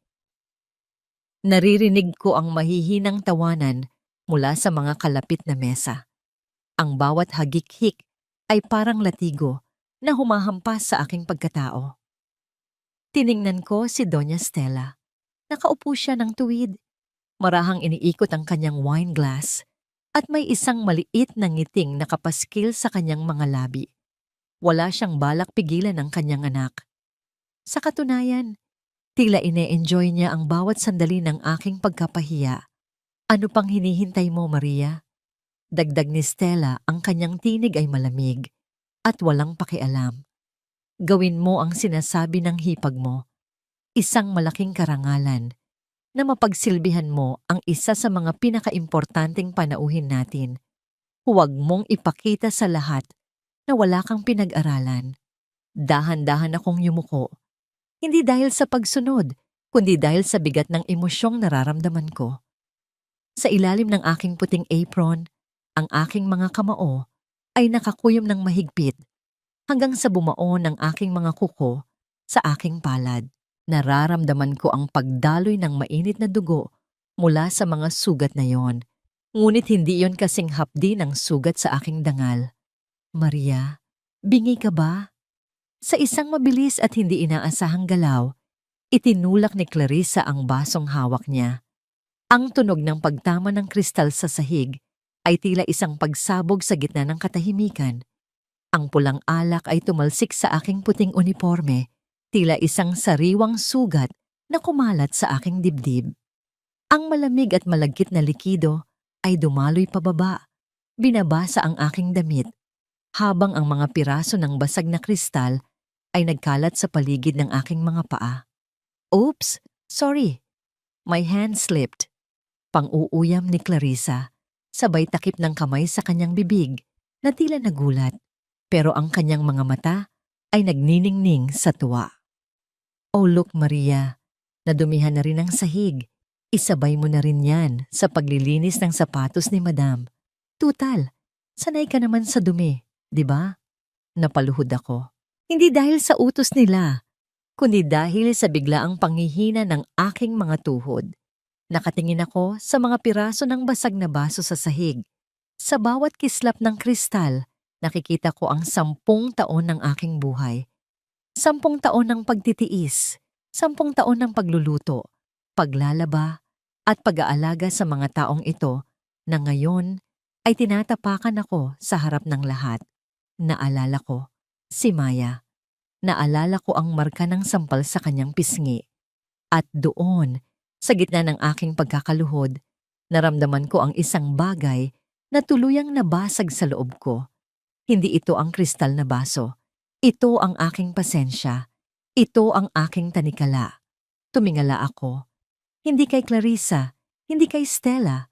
Naririnig ko ang mahihinang tawanan mula sa mga kalapit na mesa. Ang bawat hagik-hik ay parang latigo na humahampas sa aking pagkatao. Tiningnan ko si Doña Stella. Nakaupo siya ng tuwid. Marahang iniikot ang kanyang wine glass at may isang maliit na ngiting nakapaskil sa kanyang mga labi. Wala siyang balak pigilan ang kanyang anak. Sa katunayan, tila ine-enjoy niya ang bawat sandali ng aking pagkapahiya. Ano pang hinihintay mo, Maria? Dagdag ni Stella, ang kanyang tinig ay malamig at walang pakialam. Gawin mo ang sinasabi ng hipag mo. Isang malaking karangalan na mapagsilbihan mo ang isa sa mga pinakaimportanteng panauhin natin. Huwag mong ipakita sa lahat na wala kang pinag-aralan. Dahan-dahan akong yumuko. Hindi dahil sa pagsunod, kundi dahil sa bigat ng emosyong nararamdaman ko. Sa ilalim ng aking puting apron, ang aking mga kamao ay nakakuyom ng mahigpit hanggang sa bumao ng aking mga kuko sa aking palad. Nararamdaman ko ang pagdaloy ng mainit na dugo mula sa mga sugat na yon. Ngunit hindi yon kasing hapdi ng sugat sa aking dangal. Maria, bingi ka ba? Sa isang mabilis at hindi inaasahang galaw, itinulak ni Clarissa ang basong hawak niya. Ang tunog ng pagtama ng kristal sa sahig ay tila isang pagsabog sa gitna ng katahimikan. Ang pulang alak ay tumalsik sa aking puting uniforme, tila isang sariwang sugat na kumalat sa aking dibdib. Ang malamig at malagkit na likido ay dumaloy pababa, binabasa ang aking damit, habang ang mga piraso ng basag na kristal ay nagkalat sa paligid ng aking mga paa. Oops, sorry. My hand slipped. Pang-uuyam ni Clarissa, sabay takip ng kamay sa kanyang bibig na tila nagulat, pero ang kanyang mga mata ay nagniningning sa tuwa. Oh look Maria, nadumihan na rin ang sahig. Isabay mo na rin yan sa paglilinis ng sapatos ni Madam. Tutal, sanay ka naman sa dumi, di ba? Napaluhod ako. Hindi dahil sa utos nila, kundi dahil sa biglaang panghihina ng aking mga tuhod. Nakatingin ako sa mga piraso ng basag na baso sa sahig. Sa bawat kislap ng kristal, nakikita ko ang 10 taon ng aking buhay. 10 taon ng pagtitiis, 10 taon ng pagluluto, paglalaba, at pag-aalaga sa mga taong ito na ngayon ay tinatapakan ako sa harap ng lahat. Naalala ko, si Maya. Naalala ko ang marka ng sampal sa kanyang pisngi. At doon, sa gitna ng aking pagkakaluhod, naramdaman ko ang isang bagay na tuluyang nabasag sa loob ko. Hindi ito ang kristal na baso. Ito ang aking pasensya. Ito ang aking tanikala. Tumingala ako. Hindi kay Clarissa, hindi kay Stella,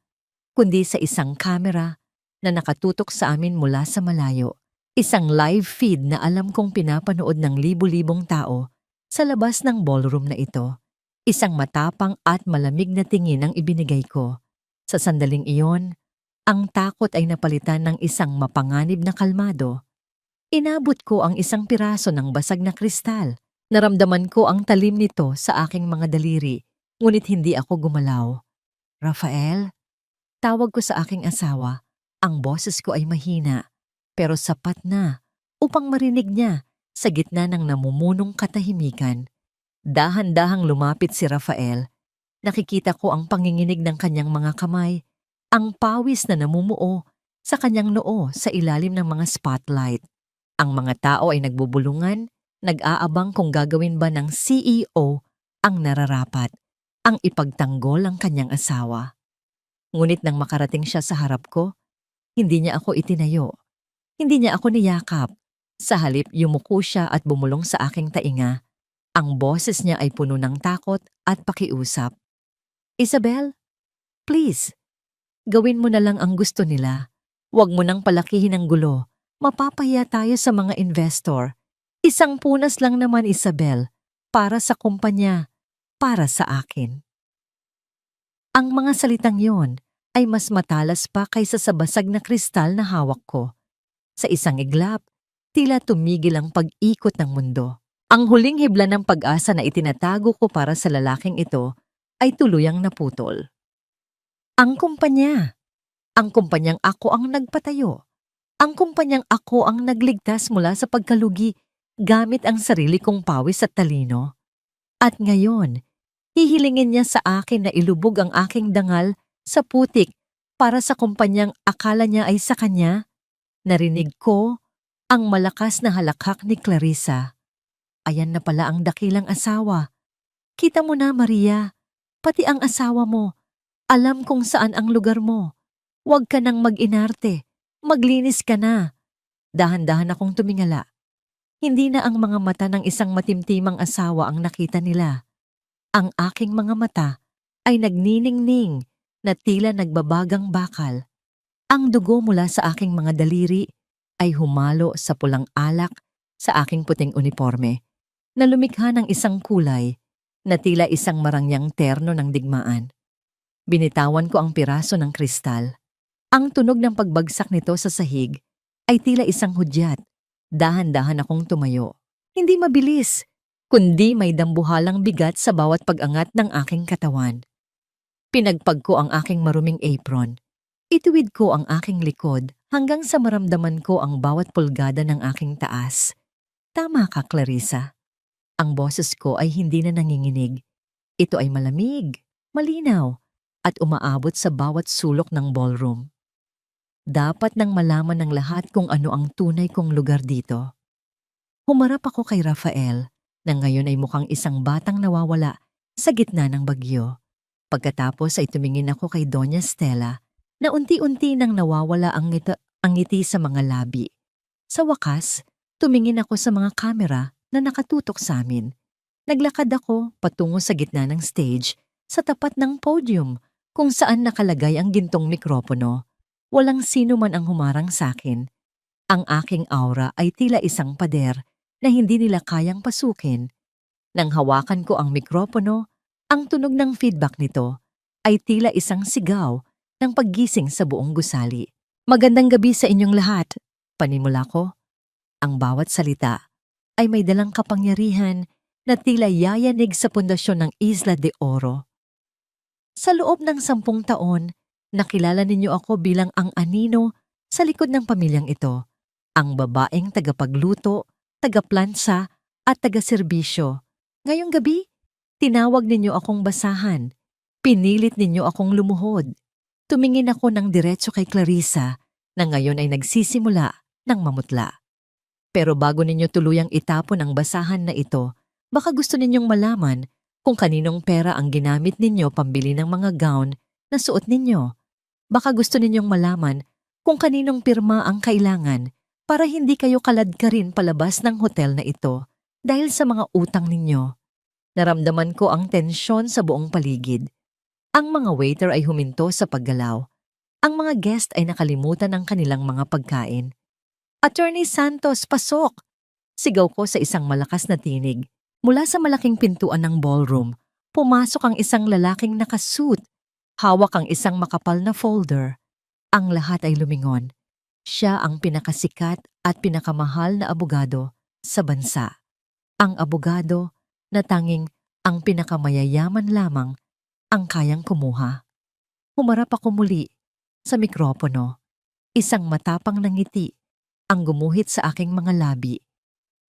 kundi sa isang kamera na nakatutok sa amin mula sa malayo. Isang live feed na alam kong pinapanood ng libu-libong tao sa labas ng ballroom na ito. Isang matapang at malamig na tingin ang ibinigay ko. Sa sandaling iyon, ang takot ay napalitan ng isang mapanganib na kalmado. Inabot ko ang isang piraso ng basag na kristal. Naramdaman ko ang talim nito sa aking mga daliri, ngunit hindi ako gumalaw. Rafael? Tawag ko sa aking asawa. Ang boses ko ay mahina, pero sapat na upang marinig niya sa gitna ng namumunong katahimikan. Dahan-dahang lumapit si Rafael. Nakikita ko ang panginginig ng kanyang mga kamay, ang pawis na namumuo sa kanyang noo sa ilalim ng mga spotlight. Ang mga tao ay nagbubulungan, nag-aabang kung gagawin ba ng CEO ang nararapat, ang ipagtanggol ang kanyang asawa. Ngunit nang makarating siya sa harap ko, hindi niya ako itinayo. Hindi niya ako niyakap. Sa halip, yumuko siya at bumulong sa aking tainga. Ang boses niya ay puno ng takot at pakiusap. Isabel, please, gawin mo na lang ang gusto nila. Huwag mo nang palakihin ang gulo. Mapapahiya tayo sa mga investor. Isang punas lang naman, Isabel, para sa kumpanya, para sa akin. Ang mga salitang yon ay mas matalas pa kaysa sa basag na kristal na hawak ko. Sa isang iglap, tila tumigil ang pag-ikot ng mundo. Ang huling hibla ng pag-asa na itinatago ko para sa lalaking ito ay tuluyang naputol. Ang kumpanyang ako ang nagpatayo. Ang kumpanyang ako ang nagligtas mula sa pagkalugi gamit ang sarili kong pawis at talino. At ngayon, hihilingin niya sa akin na ilubog ang aking dangal sa putik para sa kumpanyang akala niya ay sa kanya. Narinig ko ang malakas na halakhak ni Clarissa. Ayan na pala ang dakilang asawa. Kita mo na, Maria, pati ang asawa mo. Alam kung saan ang lugar mo. Huwag ka nang mag-inarte. Maglinis ka na. Dahan-dahan akong tumingala. Hindi na ang mga mata ng isang matimtimang asawa ang nakita nila. Ang aking mga mata ay nagniningning na tila nagbabagang bakal. Ang dugo mula sa aking mga daliri ay humalo sa pulang alak sa aking puting uniforme na lumikha ng isang kulay na tila isang marangyang terno ng digmaan. Binitawan ko ang piraso ng kristal. Ang tunog ng pagbagsak nito sa sahig ay tila isang hudyat. Dahan-dahan akong tumayo. Hindi mabilis, kundi may dambuhalang bigat sa bawat pag-angat ng aking katawan. Pinagpag ko ang aking maruming apron. Ituwid ko ang aking likod hanggang sa maramdaman ko ang bawat pulgada ng aking taas. Tama ka, Clarissa. Ang boses ko ay hindi na nanginginig. Ito ay malamig, malinaw, at umaabot sa bawat sulok ng ballroom. Dapat nang malaman ng lahat kung ano ang tunay kong lugar dito. Humarap ako kay Rafael, na ngayon ay mukhang isang batang nawawala sa gitna ng bagyo. Pagkatapos ay tumingin ako kay Doña Stella, na unti-unti nang nawawala ang ngiti sa mga labi. Sa wakas, tumingin ako sa mga kamera na nakatutok sa amin. Naglakad ako patungo sa gitna ng stage, sa tapat ng podium, kung saan nakalagay ang gintong mikropono. Walang sino man ang humarang sa akin. Ang aking aura ay tila isang pader na hindi nila kayang pasukin. Nang hawakan ko ang mikropono, ang tunog ng feedback nito ay tila isang sigaw ng paggising sa buong gusali. Magandang gabi sa inyong lahat, panimula ko. Ang bawat salita ay may dalang kapangyarihan na tila yayanig sa pundasyon ng Isla de Oro. Sa loob ng 10 taon, nakilala ninyo ako bilang ang anino sa likod ng pamilyang ito, ang babaeng tagapagluto, tagaplansa at tagaserbisyo. Ngayong gabi, tinawag ninyo akong basahan. Pinilit ninyo akong lumuhod. Tumingin ako ng diretso kay Clarissa na ngayon ay nagsisimula ng mamutla. Pero bago ninyo tuluyang itapon ang basahan na ito, baka gusto ninyong malaman kung kaninong pera ang ginamit ninyo pambili ng mga gown na suot ninyo. Baka gusto ninyong malaman kung kaninong pirma ang kailangan para hindi kayo kaladkarin palabas ng hotel na ito dahil sa mga utang ninyo. Naramdaman ko ang tensyon sa buong paligid. Ang mga waiter ay huminto sa paggalaw. Ang mga guest ay nakalimutan ang kanilang mga pagkain. Attorney Santos, pasok! Sigaw ko sa isang malakas na tinig. Mula sa malaking pintuan ng ballroom, pumasok ang isang lalaking nakasuit. Hawak ang isang makapal na folder. Ang lahat ay lumingon. Siya ang pinakasikat at pinakamahal na abogado sa bansa. Ang abogado na tanging ang pinakamayayaman lamang ang kayang kumuha. Humarap ako muli sa mikropono. Isang matapang na ngiti ang gumuhit sa aking mga labi,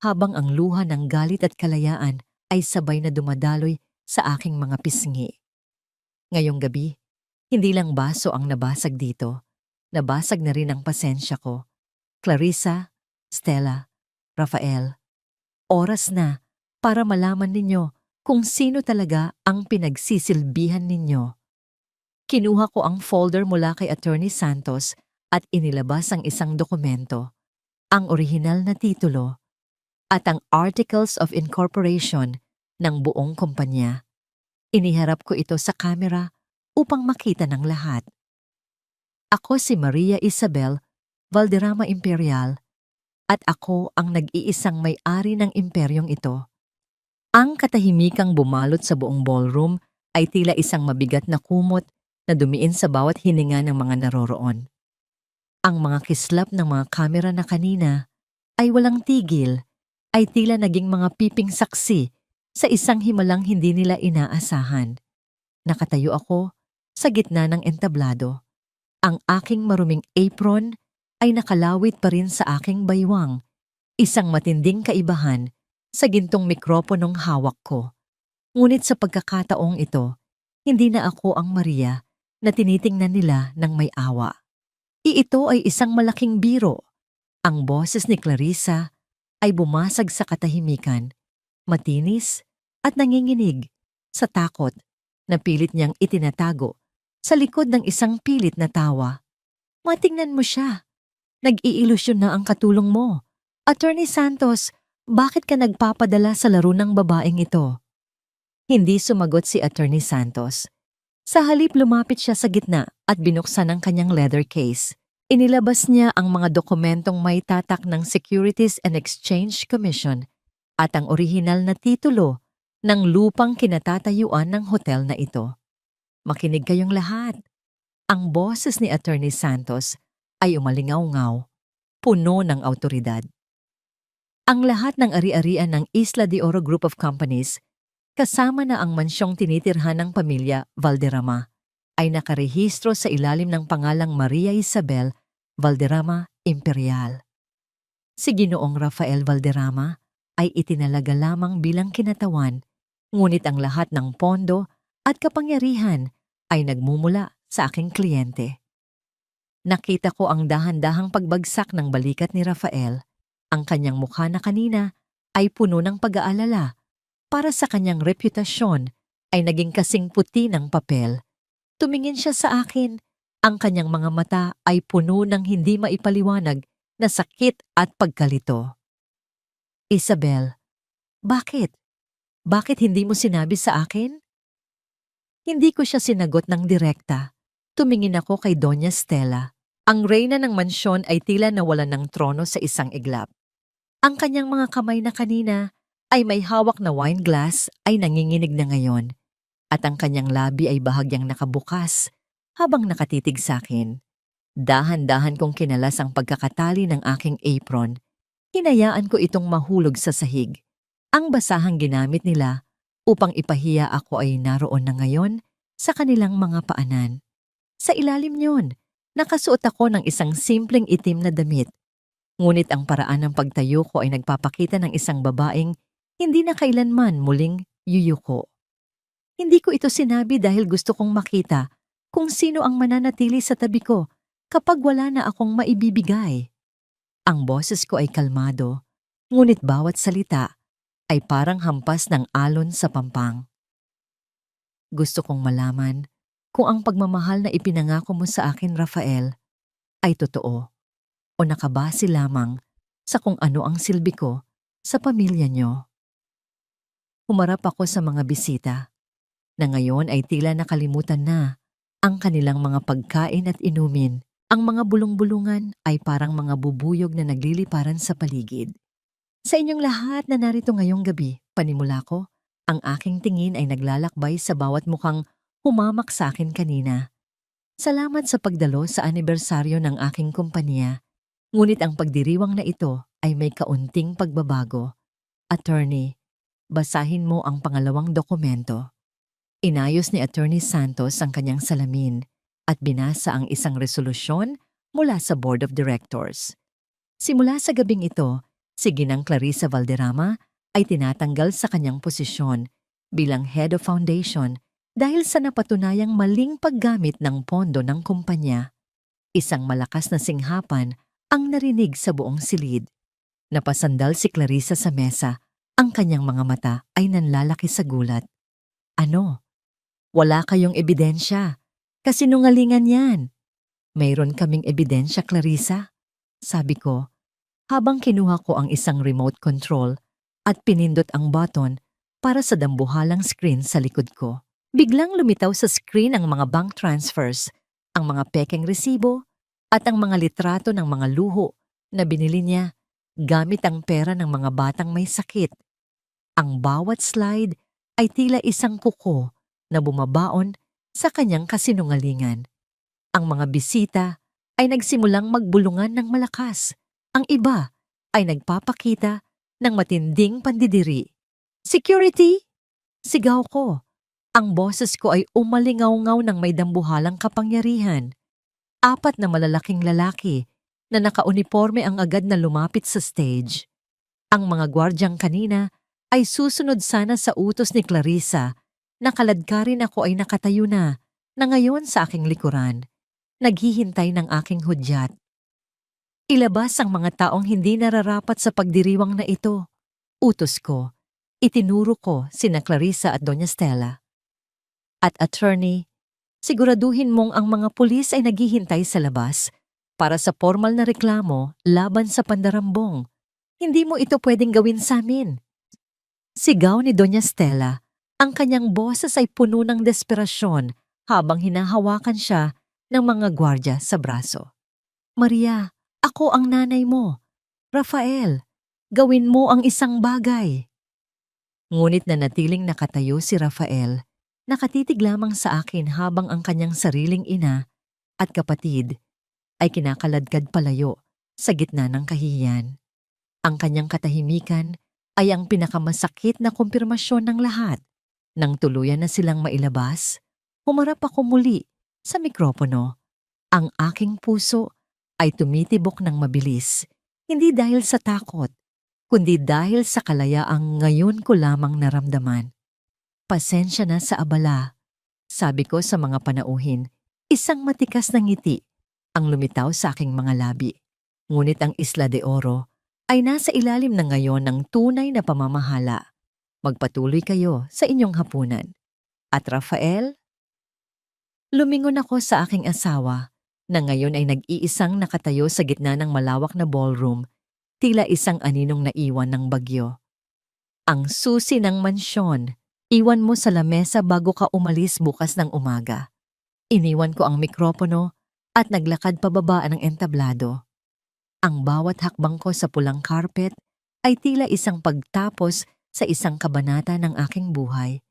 habang ang luha ng galit at kalayaan ay sabay na dumadaloy sa aking mga pisngi. Ngayong gabi, hindi lang baso ang nabasag dito. Nabasag na rin ang pasensya ko. Clarissa, Stella, Rafael, oras na para malaman ninyo kung sino talaga ang pinagsisilbihan ninyo. Kinuha ko ang folder mula kay Attorney Santos at inilabas ang isang dokumento, ang orihinal na titulo at ang Articles of Incorporation ng buong kumpanya. Iniharap ko ito sa kamera upang makita ng lahat. Ako si Maria Isabel Valderrama Imperial at ako ang nag-iisang may-ari ng imperyong ito. Ang katahimikang bumalot sa buong ballroom ay tila isang mabigat na kumot na dumiin sa bawat hininga ng mga naroroon. Ang mga kislap ng mga kamera na kanina ay walang tigil, ay tila naging mga piping saksi sa isang himalang hindi nila inaasahan. Nakatayo ako sa gitna ng entablado. Ang aking maruming apron ay nakalawit pa rin sa aking baywang, isang matinding kaibahan sa gintong mikroponong hawak ko. Ngunit sa pagkakataong ito, hindi na ako ang Maria na tinitingnan nila ng may awa. Ito ay isang malaking biro. Ang boses ni Clarissa ay bumasag sa katahimikan, matinis at nanginginig sa takot na pilit niyang itinatago sa likod ng isang pilit na tawa. Matingnan mo siya. Nag-iilusyon na ang katulong mo. Attorney Santos, bakit ka nagpapadala sa laro ng babaeng ito? Hindi sumagot si Attorney Santos. Sa halip lumapit siya sa gitna at binuksan ang kanyang leather case. Inilabas niya ang mga dokumentong may tatak ng Securities and Exchange Commission at ang orihinal na titulo ng lupang kinatatayuan ng hotel na ito. Makinig kayong lahat. Ang boses ni Attorney Santos ay umalingaw-ngaw, puno ng awtoridad. Ang lahat ng ari-arian ng Isla de Oro Group of Companies, kasama na ang mansyong tinitirhan ng pamilya Valderrama, ay nakarehistro sa ilalim ng pangalang Maria Isabel Valderrama Imperial. Si Ginoong Rafael Valderrama ay itinalaga lamang bilang kinatawan, ngunit ang lahat ng pondo at kapangyarihan ay nagmumula sa aking kliyente. Nakita ko ang dahan-dahang pagbagsak ng balikat ni Rafael. Ang kanyang mukha na kanina ay puno ng pag-aalala. Para sa kanyang reputasyon ay naging kasing puti ng papel. Tumingin siya sa akin. Ang kanyang mga mata ay puno ng hindi maipaliwanag na sakit at pagkalito. Isabel, bakit? Bakit hindi mo sinabi sa akin? Hindi ko siya sinagot ng direkta. Tumingin ako kay Doña Stella. Ang reyna ng mansyon ay tila nawalan ng trono sa isang iglap. Ang kanyang mga kamay na kanina ay may hawak na wine glass ay nanginginig na ngayon, at ang kanyang labi ay bahagyang nakabukas habang nakatitig sa akin. Dahan-dahan kong kinalas ang pagkakatali ng aking apron. Hinayaan ko itong mahulog sa sahig. Ang basahang ginamit nila upang ipahiya ako ay naroon na ngayon sa kanilang mga paanan. Sa ilalim niyon, nakasuot ako ng isang simpleng itim na damit. Ngunit ang paraan ng pagtayo ko ay nagpapakita ng isang babaeng hindi na kailanman muling yuyuko. Hindi ko ito sinabi dahil gusto kong makita kung sino ang mananatili sa tabi ko kapag wala na akong maibibigay. Ang boses ko ay kalmado, ngunit bawat salita ay parang hampas ng alon sa pampang. Gusto kong malaman kung ang pagmamahal na ipinangako mo sa akin, Rafael, ay totoo o nakabase lamang sa kung ano ang silbi ko sa pamilya niyo. Humarap ako sa mga bisita na ngayon ay tila nakalimutan na ang kanilang mga pagkain at inumin. Ang mga bulong-bulungan ay parang mga bubuyog na nagliliparan sa paligid. Sa inyong lahat na narito ngayong gabi, panimula ko, ang aking tingin ay naglalakbay sa bawat mukhang humamak sa akin kanina. Salamat sa pagdalo sa anibersaryo ng aking kumpanya. Ngunit ang pagdiriwang na ito ay may kaunting pagbabago. Attorney, basahin mo ang pangalawang dokumento. Inayos ni Attorney Santos ang kanyang salamin at binasa ang isang resolusyon mula sa Board of Directors. Simula sa gabing ito, si Ginang Clarissa Valderrama ay tinatanggal sa kanyang posisyon bilang Head of Foundation dahil sa napatunayang maling paggamit ng pondo ng kumpanya. Isang malakas na singhapan ang narinig sa buong silid. Napasandal si Clarissa sa mesa. Ang kanyang mga mata ay nanlalaki sa gulat. Ano? Wala kayong ebidensya. Kasinungalingan yan. Mayroon kaming ebidensya, Clarissa. Sabi ko, habang kinuha ko ang isang remote control at pinindot ang button para sa dambuhalang screen sa likod ko. Biglang lumitaw sa screen ang mga bank transfers, ang mga pekeng resibo, at ang mga litrato ng mga luho na binili niya gamit ang pera ng mga batang may sakit. Ang bawat slide ay tila isang kuko na bumabaon sa kanyang kasinungalingan. Ang mga bisita ay nagsimulang magbulungan ng malakas. Ang iba ay nagpapakita ng matinding pandidiri. Security! Sigaw ko. Ang boses ko ay umalingaw-ngaw ng may dambuhalang kapangyarihan. 4 na malalaking lalaki na nakauniforme ang agad na lumapit sa stage. Ang mga gwardyang kanina ay susunod sana sa utos ni Clarissa. Nakaladkarin ako ay nakatayo na ngayon sa aking likuran. Naghihintay ng aking hudyat. Ilabas ang mga taong hindi nararapat sa pagdiriwang na ito. Utos ko. Itinuro ko sina Clarissa at Doña Stella. At attorney, siguraduhin mong ang mga pulis ay naghihintay sa labas para sa formal na reklamo laban sa pandarambong. Hindi mo ito pwedeng gawin sa amin. Sigaw ni Doña Stella. Ang kanyang boses ay puno ng desperasyon habang hinahawakan siya ng mga gwardya sa braso. Maria, ako ang nanay mo. Rafael, gawin mo ang isang bagay. Ngunit nanatiling nakatayo si Rafael. Nakatitig lamang sa akin habang ang kanyang sariling ina at kapatid ay kinakaladkad palayo sa gitna ng kahihiyan. Ang kanyang katahimikan ay ang pinakamasakit na kumpirmasyon ng lahat. Nang tuluyan na silang mailabas, humarap ako muli sa mikropono. Ang aking puso ay tumitibok ng mabilis, hindi dahil sa takot, kundi dahil sa kalayaang ngayon ko lamang naramdaman. Pasensya na sa abala, sabi ko sa mga panauhin. Isang matikas na ngiti ang lumitaw sa aking mga labi. Ngunit ang Isla de Oro ay nasa ilalim na ngayon ng tunay na pamamahala. Magpatuloy kayo sa inyong hapunan. At Rafael, lumingon ako sa aking asawa na ngayon ay nag-iisang nakatayo sa gitna ng malawak na ballroom, tila isang aninong naiwan ng bagyo. Ang susi ng mansyon, iwan mo sa lamesa bago ka umalis bukas ng umaga. Iniwan ko ang mikropono at naglakad pababa ng entablado. Ang bawat hakbang ko sa pulang carpet ay tila isang pagtapos sa isang kabanata ng aking buhay.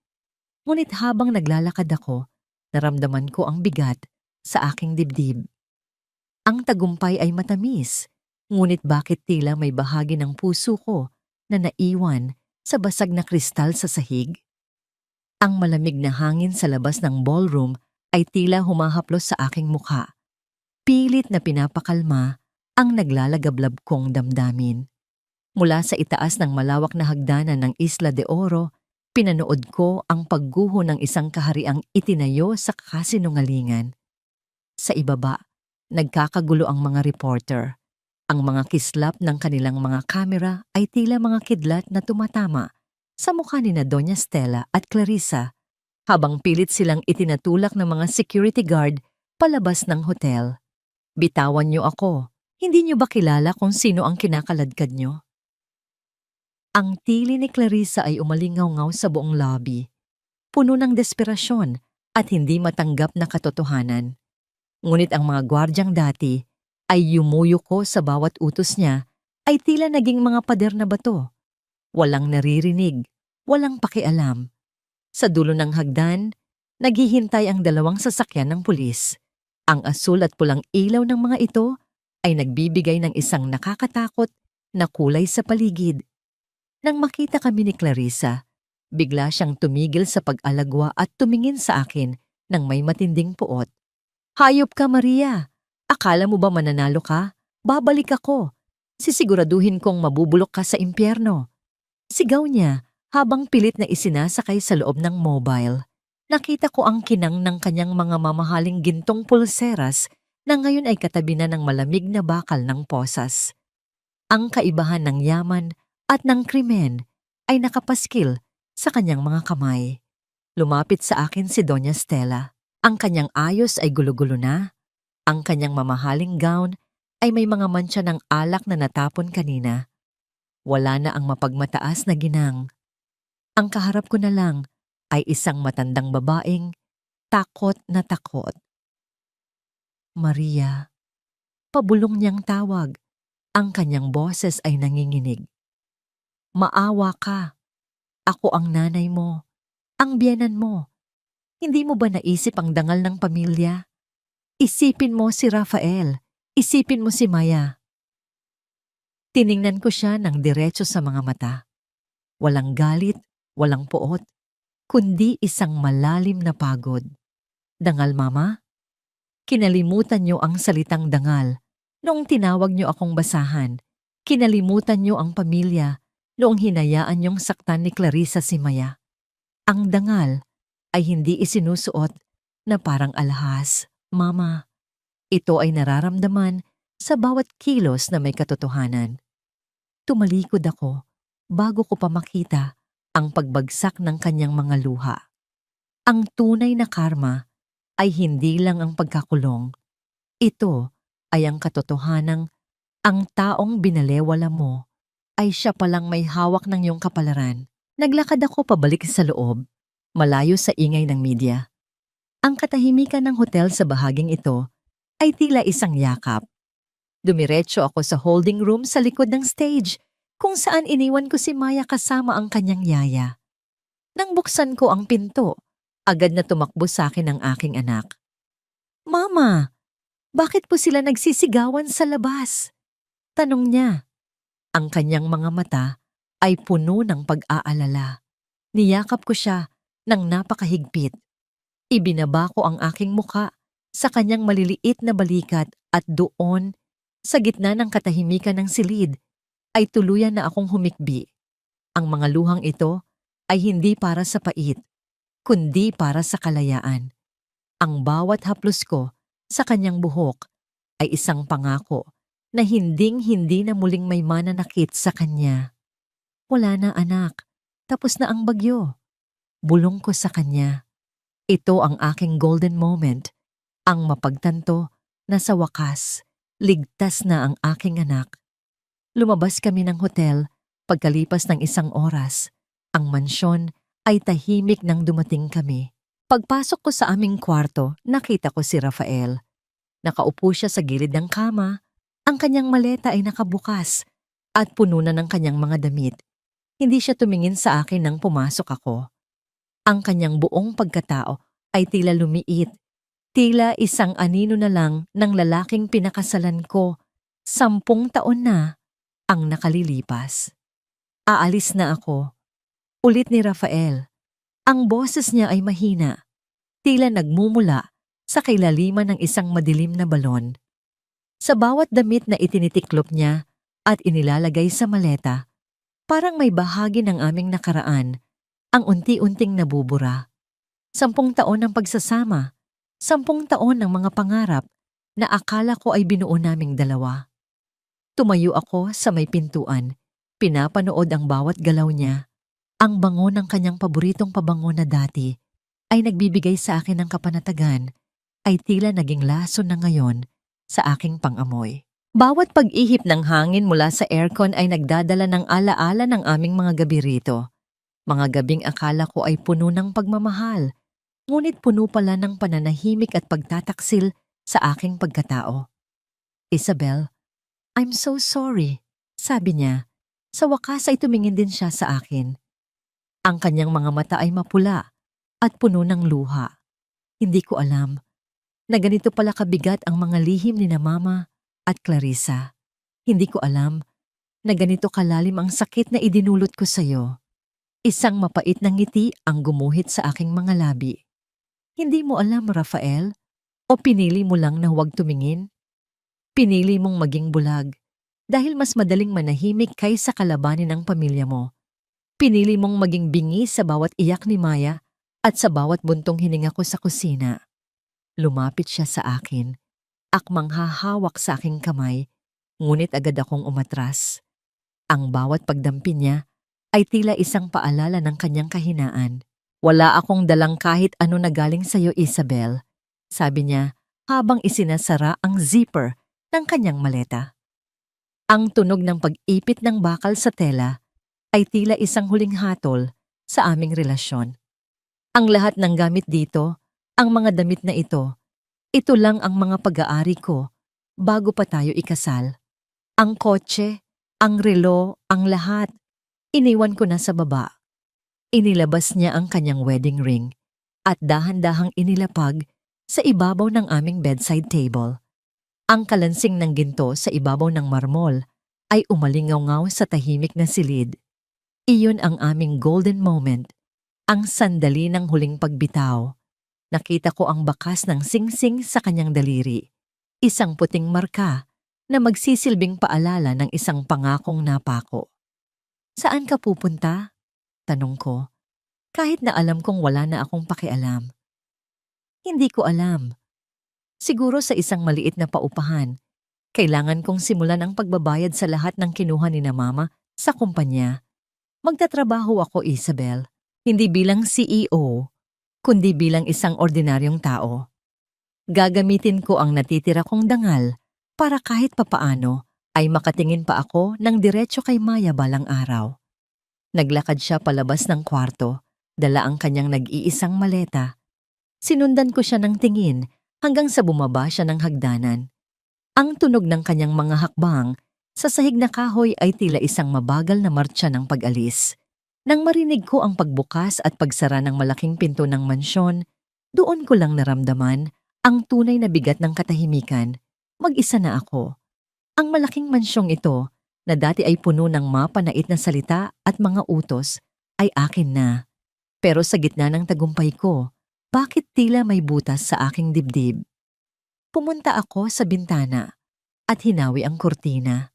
Ngunit habang naglalakad ako, naramdaman ko ang bigat sa aking dibdib. Ang tagumpay ay matamis, ngunit bakit tila may bahagi ng puso ko na naiwan sa basag na kristal sa sahig? Ang malamig na hangin sa labas ng ballroom ay tila humahaplos sa aking mukha. Pilit na pinapakalma ang naglalagablab kong damdamin. Mula sa itaas ng malawak na hagdanan ng Isla de Oro, pinanood ko ang pagguho ng isang kahariang itinayo sa kasinungalingan. Sa ibaba, nagkakagulo ang mga reporter. Ang mga kislap ng kanilang mga kamera ay tila mga kidlat na tumatama sa mukha ni na Doña Stella at Clarissa, habang pilit silang itinatulak ng mga security guard palabas ng hotel. Bitawan niyo ako. Hindi niyo ba kilala kung sino ang kinakaladkad niyo? Ang tili ni Clarissa ay umalingaw-ngaw sa buong lobby, puno ng desperasyon at hindi matanggap na katotohanan. Ngunit ang mga gwardyang dati ay yumuyuko sa bawat utos niya ay tila naging mga pader na bato. Walang naririnig, walang pakialam. Sa dulo ng hagdan, naghihintay ang dalawang sasakyan ng pulis. Ang asul at pulang ilaw ng mga ito ay nagbibigay ng isang nakakatakot na kulay sa paligid. Nang makita kami ni Clarissa, bigla siyang tumigil sa pag-alagwa at tumingin sa akin ng may matinding puot. "Hayop ka, Maria! Akala mo ba mananalo ka? Babalik ako. Sisiguraduhin kong mabubulok ka sa impyerno." Sigaw niya habang pilit na isinasakay sa loob ng mobile. Nakita ko ang kinang ng kanyang mga mamahaling gintong pulseras na ngayon ay katabi na ng malamig na bakal ng posas. Ang kaibahan ng yaman at ng krimen ay nakapaskil sa kanyang mga kamay. Lumapit sa akin si Doña Stella. Ang kanyang ayos ay gulo-gulo na. Ang kanyang mamahaling gown ay may mga mantsa ng alak na natapon kanina. Wala na ang mapagmataas na ginang. Ang kaharap ko na lang ay isang matandang babaeng takot na takot. "Maria." Pabulong niyang tawag. Ang kanyang boses ay nanginginig. "Maawa ka. Ako ang nanay mo, ang biyenan mo. Hindi mo ba naisip ang dangal ng pamilya? Isipin mo si Rafael. Isipin mo si Maya." Tiningnan ko siya ng diretso sa mga mata. Walang galit, walang poot, kundi isang malalim na pagod. "Dangal, Mama?" Kinalimutan niyo ang salitang dangal noong tinawag niyo akong basahan. Kinalimutan niyo ang pamilya noong hinayaan niyong saktan ni Clarissa si Maya. Ang dangal ay hindi isinusuot na parang alahas, Mama. Ito ay nararamdaman sa bawat kilos na may katotohanan. Tumalikod ako bago ko pa makita ang pagbagsak ng kanyang mga luha. Ang tunay na karma ay hindi lang ang pagkakulong. Ito ay ang katotohanang ang taong binalewala mo ay siya palang may hawak ng iyong kapalaran. Naglakad ako pabalik sa loob, malayo sa ingay ng media. Ang katahimikan ng hotel sa bahaging ito ay tila isang yakap. Dumiretso ako sa holding room sa likod ng stage kung saan iniwan ko si Maya kasama ang kanyang yaya. Nang buksan ko ang pinto, agad na tumakbo sa akin ang aking anak. "Mama, bakit po sila nagsisigawan sa labas?" tanong niya. Ang kanyang mga mata ay puno ng pag-aalala. Niyakap ko siya ng napakahigpit. Ibinaba ko ang aking muka sa kanyang maliliit na balikat at doon, sa gitna ng katahimikan ng silid, ay tuluyan na akong humikbi. Ang mga luhang ito ay hindi para sa pait, kundi para sa kalayaan. Ang bawat haplos ko sa kanyang buhok ay isang pangako na hinding-hindi na muling may mananakit sa kanya. Wala na anak, tapos na ang bagyo. Bulong ko sa kanya. Ito ang aking golden moment, ang mapagtanto na sa wakas, ligtas na ang aking anak. Lumabas kami ng hotel pagkalipas ng 1 oras. Ang mansyon ay tahimik nang dumating kami. Pagpasok ko sa aming kwarto, nakita ko si Rafael. Nakaupo siya sa gilid ng kama. Ang kanyang maleta ay nakabukas at puno na ng kanyang mga damit. Hindi siya tumingin sa akin nang pumasok ako. Ang kanyang buong pagkatao ay tila lumiit. Tila isang anino na lang ng lalaking pinakasalan ko. 10 taon na ang nakalilipas. Aalis na ako. Ulit ni Rafael. Ang boses niya ay mahina. Tila nagmumula sa kailaliman ng isang madilim na balon. Sa bawat damit na itinitiklop niya at inilalagay sa maleta, parang may bahagi ng aming nakaraan ang unti-unting nabubura. 10 taon ng pagsasama, 10 taon ng mga pangarap na akala ko ay binuo naming dalawa. Tumayo ako sa may pintuan, pinapanood ang bawat galaw niya. Ang bango ng kanyang paboritong pabango na dati ay nagbibigay sa akin ng kapanatagan, ay tila naging lason na ngayon sa aking pang-amoy. Bawat pag-ihip ng hangin mula sa aircon ay nagdadala ng alaala ng aming mga gabi rito. Mga gabing akala ko ay puno ng pagmamahal, ngunit puno pala ng pananahimik at pagtataksil sa aking pagkatao. Isabel, I'm so sorry, sabi niya. Sa wakas ay tumingin din siya sa akin. Ang kanyang mga mata ay mapula at puno ng luha. Hindi ko alam na ganito pala kabigat ang mga lihim ni na Mama at Clarissa. Hindi ko alam na ganito kalalim ang sakit na idinulot ko sa iyo. Isang mapait na ngiti ang gumuhit sa aking mga labi. Hindi mo alam, Rafael? O pinili mo lang na huwag tumingin? Pinili mong maging bulag dahil mas madaling manahimik kaysa kalabanin ang pamilya mo. Pinili mong maging bingi sa bawat iyak ni Maya at sa bawat buntong hininga ko sa kusina. Lumapit siya sa akin, akmang hahawak sa aking kamay, ngunit agad akong umatras. Ang bawat pagdampi niya ay tila isang paalala ng kanyang kahinaan. Wala akong dalang kahit ano na galing sa iyo, Isabel, sabi niya habang isinasara ang zipper ng kanyang maleta. Ang tunog ng pag-ipit ng bakal sa tela ay tila isang huling hatol sa aming relasyon. Ang lahat ng gamit dito, ang mga damit na ito lang ang mga pag-aari ko bago pa tayo ikasal. Ang kotse, ang relo, ang lahat, iniwan ko na sa baba. Inilabas niya ang kanyang wedding ring at dahan-dahang inilapag sa ibabaw ng aming bedside table. Ang kalansing ng ginto sa ibabaw ng marmol ay umalingaw-ngaw sa tahimik na silid. Iyon ang aming golden moment, ang sandali ng huling pagbitaw. Nakita ko ang bakas ng singsing sa kanyang daliri, isang puting marka na magsisilbing paalala ng isang pangakong napako. Saan ka pupunta? Tanong ko, kahit na alam kong wala na akong pakialam. Hindi ko alam. Siguro sa isang maliit na paupahan. Kailangan kong simulan ang pagbabayad sa lahat ng kinuha ni na Mama sa kumpanya. Magtatrabaho ako, Isabel, hindi bilang CEO, kundi bilang isang ordinaryong tao. Gagamitin ko ang natitira kong dangal para kahit papaano ay makatingin pa ako ng diretso kay Maya balang araw. Naglakad siya palabas ng kwarto, dala ang kanyang nag-iisang maleta. Sinundan ko siya ng tingin hanggang sa bumaba siya ng hagdanan. Ang tunog ng kanyang mga hakbang sa sahig na kahoy ay tila isang mabagal na martsa ng pag-alis. Nang marinig ko ang pagbukas at pagsara ng malaking pinto ng mansyon, doon ko lang naramdaman ang tunay na bigat ng katahimikan. Mag-isa na ako. Ang malaking mansyong ito na dati ay puno ng mapanait na salita at mga utos ay akin na. Pero sa gitna ng tagumpay ko, bakit tila may butas sa aking dibdib? Pumunta ako sa bintana at hinawi ang kurtina.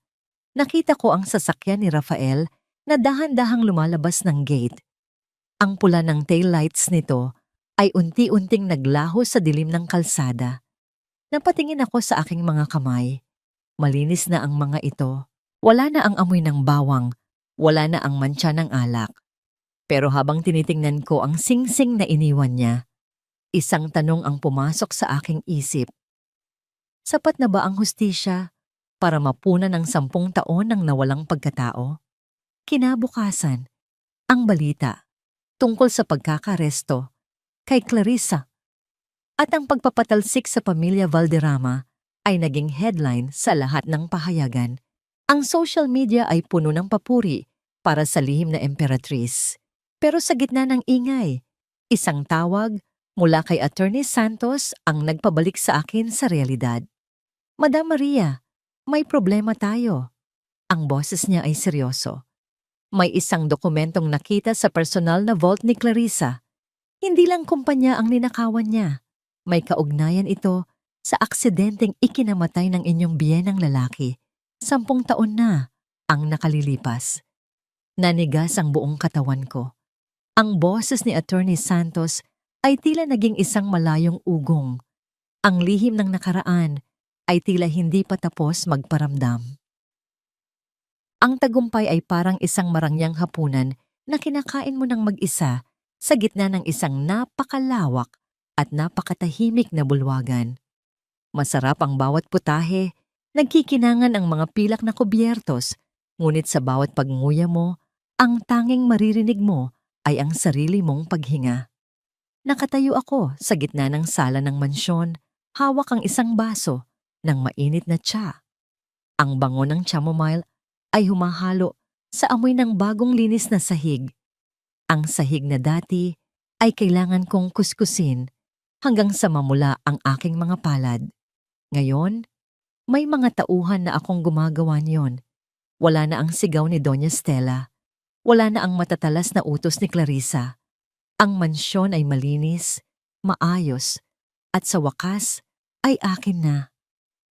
Nakita ko ang sasakyan ni Rafael na dahan-dahang lumalabas ng gate. Ang pula ng taillights nito ay unti-unting naglaho sa dilim ng kalsada. Napatingin ako sa aking mga kamay. Malinis na ang mga ito. Wala na ang amoy ng bawang. Wala na ang mantsa ng alak. Pero habang tinitingnan ko ang singsing na iniwan niya, isang tanong ang pumasok sa aking isip. Sapat na ba ang hustisya para mapunan ng 10 taon ng nawalang pagkatao? Kinabukasan, ang balita tungkol sa pagkakaresto kay Clarissa at ang pagpapatalsik sa pamilya Valderrama ay naging headline sa lahat ng pahayagan. Ang social media ay puno ng papuri para sa lihim na emperatriz. Pero sa gitna ng ingay, isang tawag mula kay Attorney Santos ang nagpabalik sa akin sa realidad. Madam Maria, may problema tayo. Ang boses niya ay seryoso. May isang dokumentong nakita sa personal na vault ni Clarissa. Hindi lang kumpanya ang ninakawan niya. May kaugnayan ito sa aksidenteng ikinamatay ng inyong biyenang lalaki. 10 taon na ang nakalilipas. Nanigas ang buong katawan ko. Ang boses ni Attorney Santos ay tila naging isang malayong ugong. Ang lihim ng nakaraan ay tila hindi pa tapos magparamdam. Ang tagumpay ay parang isang marangyang hapunan na kinakain mo ng mag-isa sa gitna ng isang napakalawak at napakatahimik na bulwagan. Masarap ang bawat putahe, nagkikinangan ang mga pilak na kubyertos, ngunit sa bawat pagnguya mo, ang tanging maririnig mo ay ang sarili mong paghinga. Nakatayo ako sa gitna ng sala ng mansyon, hawak ang isang baso ng mainit na tsa. Ang bango ng chamomile ay humahalo sa amoy ng bagong linis na sahig. Ang sahig na dati ay kailangan kong kuskusin hanggang sa mamula ang aking mga palad. Ngayon, may mga tauhan na akong gumagawa niyon. Wala na ang sigaw ni Doña Stella. Wala na ang matatalas na utos ni Clarissa. Ang mansyon ay malinis, maayos, at sa wakas ay akin na.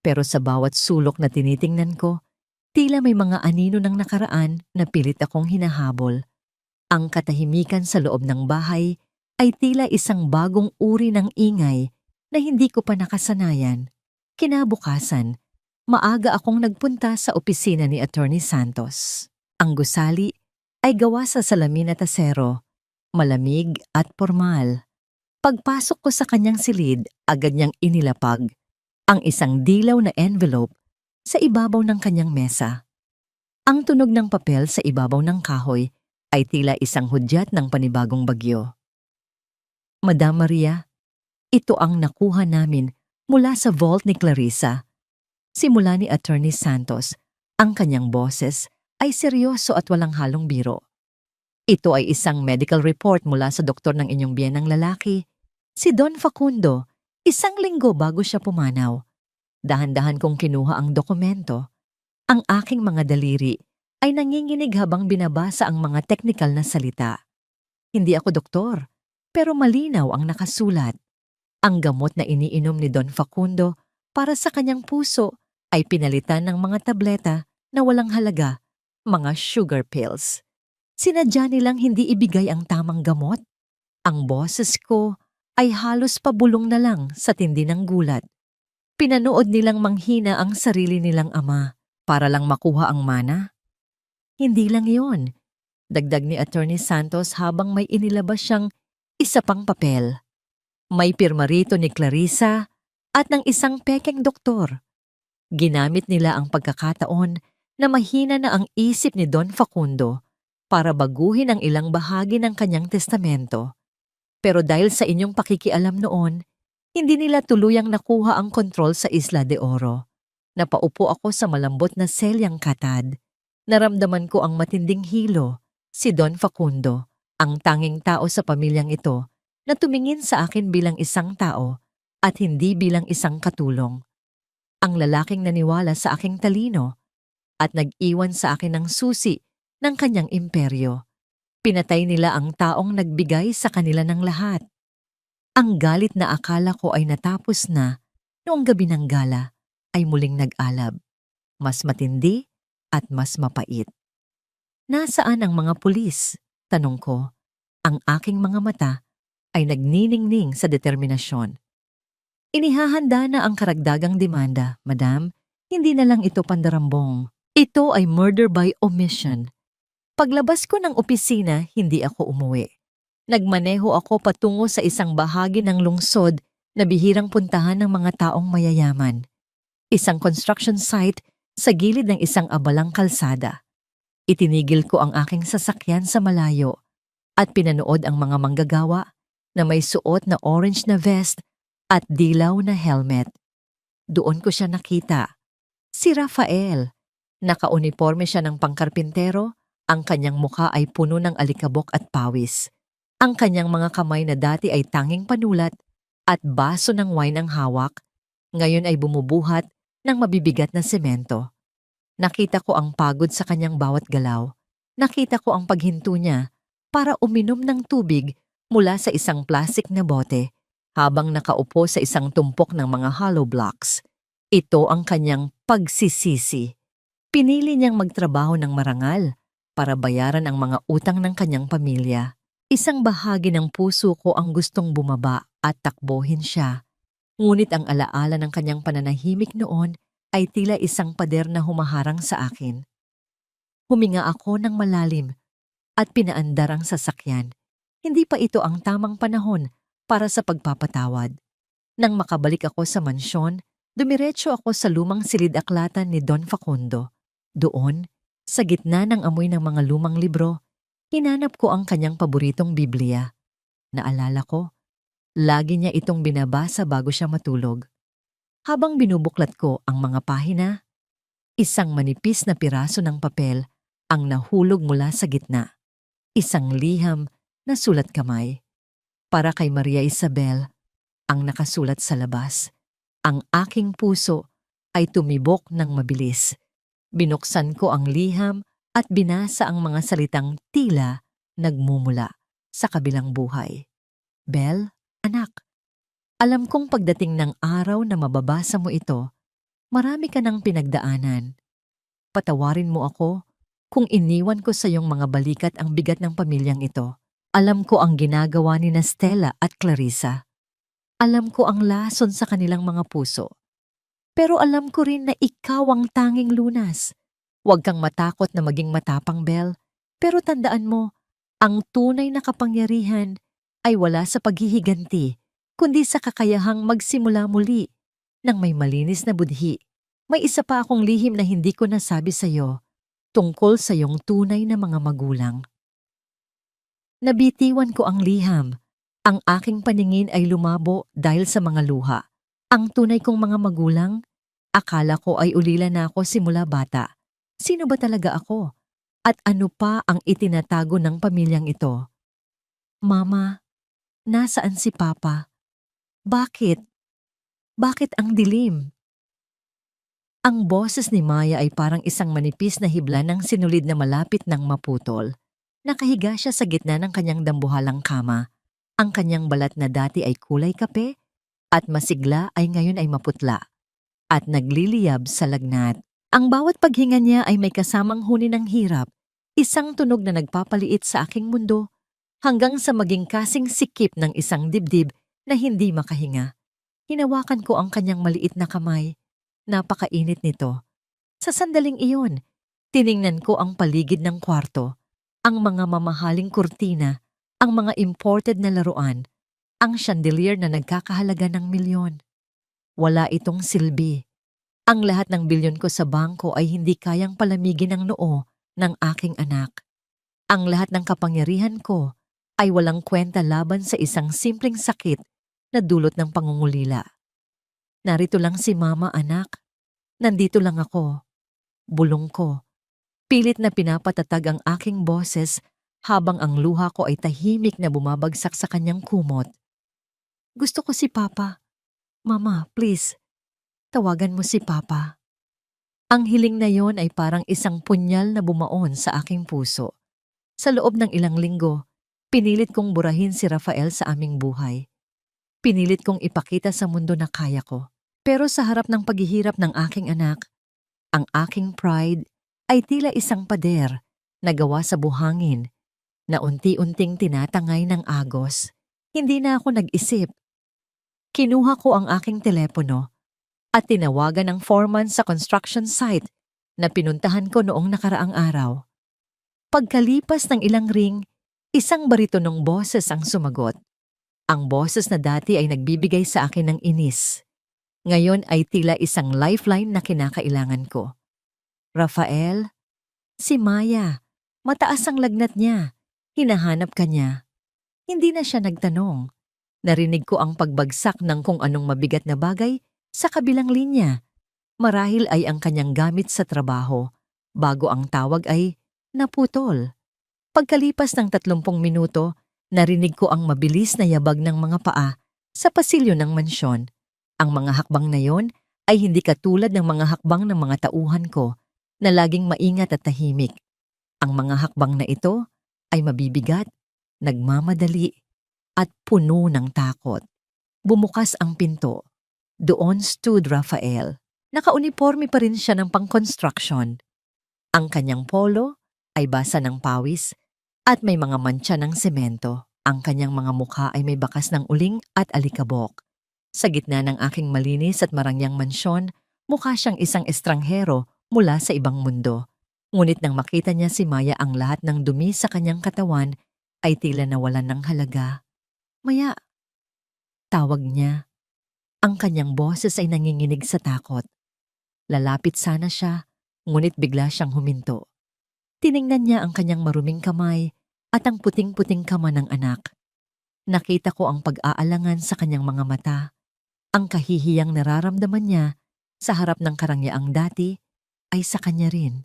Pero sa bawat sulok na tinitingnan ko, tila may mga anino ng nakaraan na pilit akong hinahabol. Ang katahimikan sa loob ng bahay ay tila isang bagong uri ng ingay na hindi ko pa nakasanayan. Kinabukasan, maaga akong nagpunta sa opisina ni Attorney Santos. Ang gusali ay gawa sa salamin at asero, malamig at formal. Pagpasok ko sa kanyang silid, agad niyang inilapag ang isang dilaw na envelope sa ibabaw ng kanyang mesa. Ang tunog ng papel sa ibabaw ng kahoy ay tila isang hudyat ng panibagong bagyo. Madam Maria, ito ang nakuha namin mula sa vault ni Clarissa. Simula ni Attorney Santos, ang kanyang boses ay seryoso at walang halong biro. Ito ay isang medical report mula sa doktor ng inyong biyenang lalaki, si Don Facundo, 1 linggo bago siya pumanaw. Dahan-dahan kong kinuha ang dokumento. Ang aking mga daliri ay nanginginig habang binabasa ang mga teknikal na salita. Hindi ako doktor, pero malinaw ang nakasulat. Ang gamot na iniinom ni Don Facundo para sa kanyang puso ay pinalitan ng mga tableta na walang halaga, mga sugar pills. Sinadya nilang hindi ibigay ang tamang gamot. Ang boses ko ay halos pabulong na lang sa tindi ng gulat. Pinanood nilang manghina ang sarili nilang ama para lang makuha ang mana. Hindi lang yon, dagdag ni Attorney Santos habang may inilabas siyang isa pang papel. May pirma rito ni Clarissa at ng isang pekeng doktor. Ginamit nila ang pagkakataon na mahina na ang isip ni Don Facundo para baguhin ang ilang bahagi ng kanyang testamento. Pero dahil sa inyong pakikialam noon, hindi nila tuluyang nakuha ang kontrol sa Isla de Oro. Napaupo ako sa malambot na selyang katad. Naramdaman ko ang matinding hilo, si Don Facundo, ang tanging tao sa pamilyang ito na tumingin sa akin bilang isang tao at hindi bilang isang katulong. Ang lalaking naniwala sa aking talino, at nag-iwan sa akin ng susi ng kanyang imperyo. Pinatay nila ang taong nagbigay sa kanila ng lahat. Ang galit na akala ko ay natapos na noong gabi ng gala ay muling nag-alab. Mas matindi at mas mapait. Nasaan ang mga pulis? Tanong ko. Ang aking mga mata ay nagniningning sa determinasyon. Inihahanda na ang karagdagang demanda, Madam. Hindi na lang ito pandarambong. Ito ay murder by omission. Paglabas ko ng opisina, hindi ako umuwi. Nagmaneho ako patungo sa isang bahagi ng lungsod na bihirang puntahan ng mga taong mayayaman. Isang construction site sa gilid ng isang abalang kalsada. Itinigil ko ang aking sasakyan sa malayo at pinanood ang mga manggagawa na may suot na orange na vest at dilaw na helmet. Doon ko siya nakita. Si Rafael. Nakauniforme siya ng pangkarpintero, ang kanyang mukha ay puno ng alikabok at pawis. Ang kanyang mga kamay na dati ay tanging panulat at baso ng wine ang hawak, ngayon ay bumubuhat ng mabibigat na semento. Nakita ko ang pagod sa kanyang bawat galaw. Nakita ko ang paghinto niya para uminom ng tubig mula sa isang plastik na bote habang nakaupo sa isang tumpok ng mga hollow blocks. Ito ang kanyang pagsisisi. Pinili niyang magtrabaho ng marangal para bayaran ang mga utang ng kanyang pamilya. Isang bahagi ng puso ko ang gustong bumaba at takbohin siya. Ngunit ang alaala ng kanyang pananahimik noon ay tila isang pader na humaharang sa akin. Huminga ako ng malalim at pinaandar ang sasakyan. Hindi pa ito ang tamang panahon para sa pagpapatawad. Nang makabalik ako sa mansyon, dumiretso ako sa lumang silid-aklatan ni Don Facundo. Doon, sa gitna ng amoy ng mga lumang libro, hinanap ko ang kanyang paboritong Biblia. Naalala ko, lagi niya itong binabasa bago siya matulog. Habang binubuklat ko ang mga pahina, isang manipis na piraso ng papel ang nahulog mula sa gitna. Isang liham na sulat kamay. Para kay Maria Isabel, ang nakasulat sa labas. Ang aking puso ay tumibok ng mabilis. Binuksan ko ang liham at binasa ang mga salitang tila nagmumula sa kabilang buhay. Bel, anak, alam kong pagdating ng araw na mababasa mo ito, marami ka ng pinagdaanan. Patawarin mo ako kung iniwan ko sa iyong mga balikat ang bigat ng pamilyang ito. Alam ko ang ginagawa ni Stella at Clarissa. Alam ko ang lason sa kanilang mga puso. Pero alam ko rin na ikaw ang tanging lunas. Huwag kang matakot na maging matapang, Bel. Pero tandaan mo, ang tunay na kapangyarihan ay wala sa paghihiganti, kundi sa kakayahang magsimula muli ng may malinis na budhi. May isa pa akong lihim na hindi ko nasabi sa iyo, tungkol sa iyong tunay na mga magulang. Nabitiwan ko ang liham. Ang aking paningin ay lumabo dahil sa mga luha. Ang tunay kong mga magulang, akala ko ay ulila na ako simula bata. Sino ba talaga ako? At ano pa ang itinatago ng pamilyang ito? Mama, nasaan si Papa? Bakit? Bakit ang dilim? Ang boses ni Maya ay parang isang manipis na hibla ng sinulid na malapit ng maputol. Nakahiga siya sa gitna ng kanyang dambuhalang kama. Ang kanyang balat na dati ay kulay kape at masigla ay ngayon ay maputla at nagliliyab sa lagnat. Ang bawat paghinga niya ay may kasamang huni ng hirap, isang tunog na nagpapaliit sa aking mundo hanggang sa maging kasing sikip ng isang dibdib na hindi makahinga. Hinawakan ko ang kanyang maliit na kamay. Napakainit nito. Sa sandaling iyon, tiningnan ko ang paligid ng kwarto, ang mga mamahaling kurtina, ang mga imported na laruan, ang chandelier na nagkakahalaga ng milyon. Wala itong silbi. Ang lahat ng bilyon ko sa bangko ay hindi kayang palamigin ang noo ng aking anak. Ang lahat ng kapangyarihan ko ay walang kwenta laban sa isang simpleng sakit na dulot ng pangungulila. Narito lang si Mama, anak. Nandito lang ako. Bulong ko. Pilit na pinapatatag ang aking boses habang ang luha ko ay tahimik na bumabagsak sa kanyang kumot. Gusto ko si Papa. Mama, please. Tawagan mo si Papa. Ang hiling na yon ay parang isang punyal na bumaon sa aking puso. Sa loob ng ilang linggo, pinilit kong burahin si Rafael sa aming buhay. Pinilit kong ipakita sa mundo na kaya ko. Pero sa harap ng paghihirap ng aking anak, ang aking pride ay tila isang pader na gawa sa buhangin na unti-unting tinatangay ng agos. Hindi na ako nag-isip. Kinuha ko ang aking telepono at tinawagan ng foreman sa construction site na pinuntahan ko noong nakaraang araw. Pagkalipas ng ilang ring, isang baritonong boses ang sumagot. Ang boses na dati ay nagbibigay sa akin ng inis. Ngayon ay tila isang lifeline na kinakailangan ko. Rafael, si Maya, mataas ang lagnat niya. Hinahanap ka niya. Hindi na siya nagtanong. Narinig ko ang pagbagsak ng kung anong mabigat na bagay sa kabilang linya. Marahil ay ang kanyang gamit sa trabaho, bago ang tawag ay naputol. Pagkalipas ng 30 minuto, narinig ko ang mabilis na yabag ng mga paa sa pasilyo ng mansyon. Ang mga hakbang na yon ay hindi katulad ng mga hakbang ng mga tauhan ko na laging maingat at tahimik. Ang mga hakbang na ito ay mabibigat, nagmamadali, at puno ng takot. Bumukas ang pinto. Doon stood Rafael. Nakauniforme pa rin siya ng pang-construction. Ang kanyang polo ay basa ng pawis at may mga mantsa ng semento. Ang kanyang mga mukha ay may bakas ng uling at alikabok. Sa gitna ng aking malinis at marangyang mansyon, mukha siyang isang estranghero mula sa ibang mundo. Ngunit nang makita niya si Maya, ang lahat ng dumi sa kanyang katawan ay tila nawalan ng halaga. Maya, tawag niya. Ang kanyang boses ay nanginginig sa takot. Lalapit sana siya, ngunit bigla siyang huminto. Tiningnan niya ang kanyang maruming kamay at ang puting-puting kamay ng anak. Nakita ko ang pag-aalangan sa kanyang mga mata. Ang kahihiyang nararamdaman niya sa harap ng karangyaang dati ay sa kanya rin.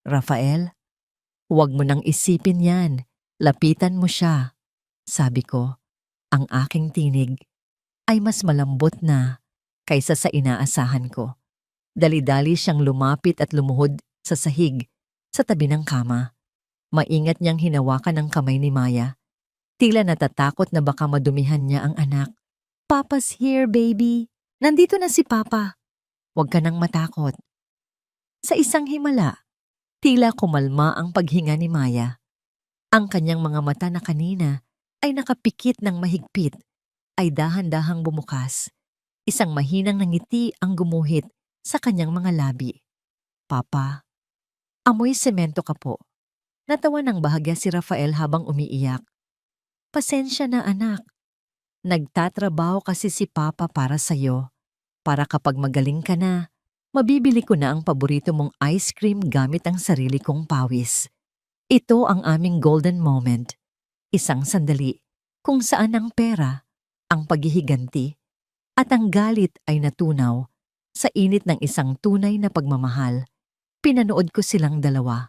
Rafael, huwag mo nang isipin yan. Lapitan mo siya. Sabi ko, ang aking tinig ay mas malambot na kaysa sa inaasahan ko. Dali-dali siyang lumapit at lumuhod sa sahig sa tabi ng kama. Maingat niyang hinawakan ang kamay ni Maya. Tila natatakot na baka madumihan niya ang anak. Papa's here, baby. Nandito na si Papa. Huwag ka nang matakot. Sa isang himala, tila kumalma ang paghinga ni Maya. Ang kanyang mga mata na kanina ay nakapikit ng mahigpit ay dahan-dahang bumukas. Isang mahinang ngiti ang gumuhit sa kanyang mga labi. Papa, amoy semento ka po. Natawa ng bahagya si Rafael habang umiiyak. Pasensya na anak. Nagtatrabaho kasi si Papa para sa'yo. Para kapag magaling ka na, mabibili ko na ang paborito mong ice cream gamit ang sarili kong pawis. Ito ang aming golden moment. Isang sandali kung saan ang pera, ang paghihiganti, at ang galit ay natunaw sa init ng isang tunay na pagmamahal. Pinanood ko silang dalawa.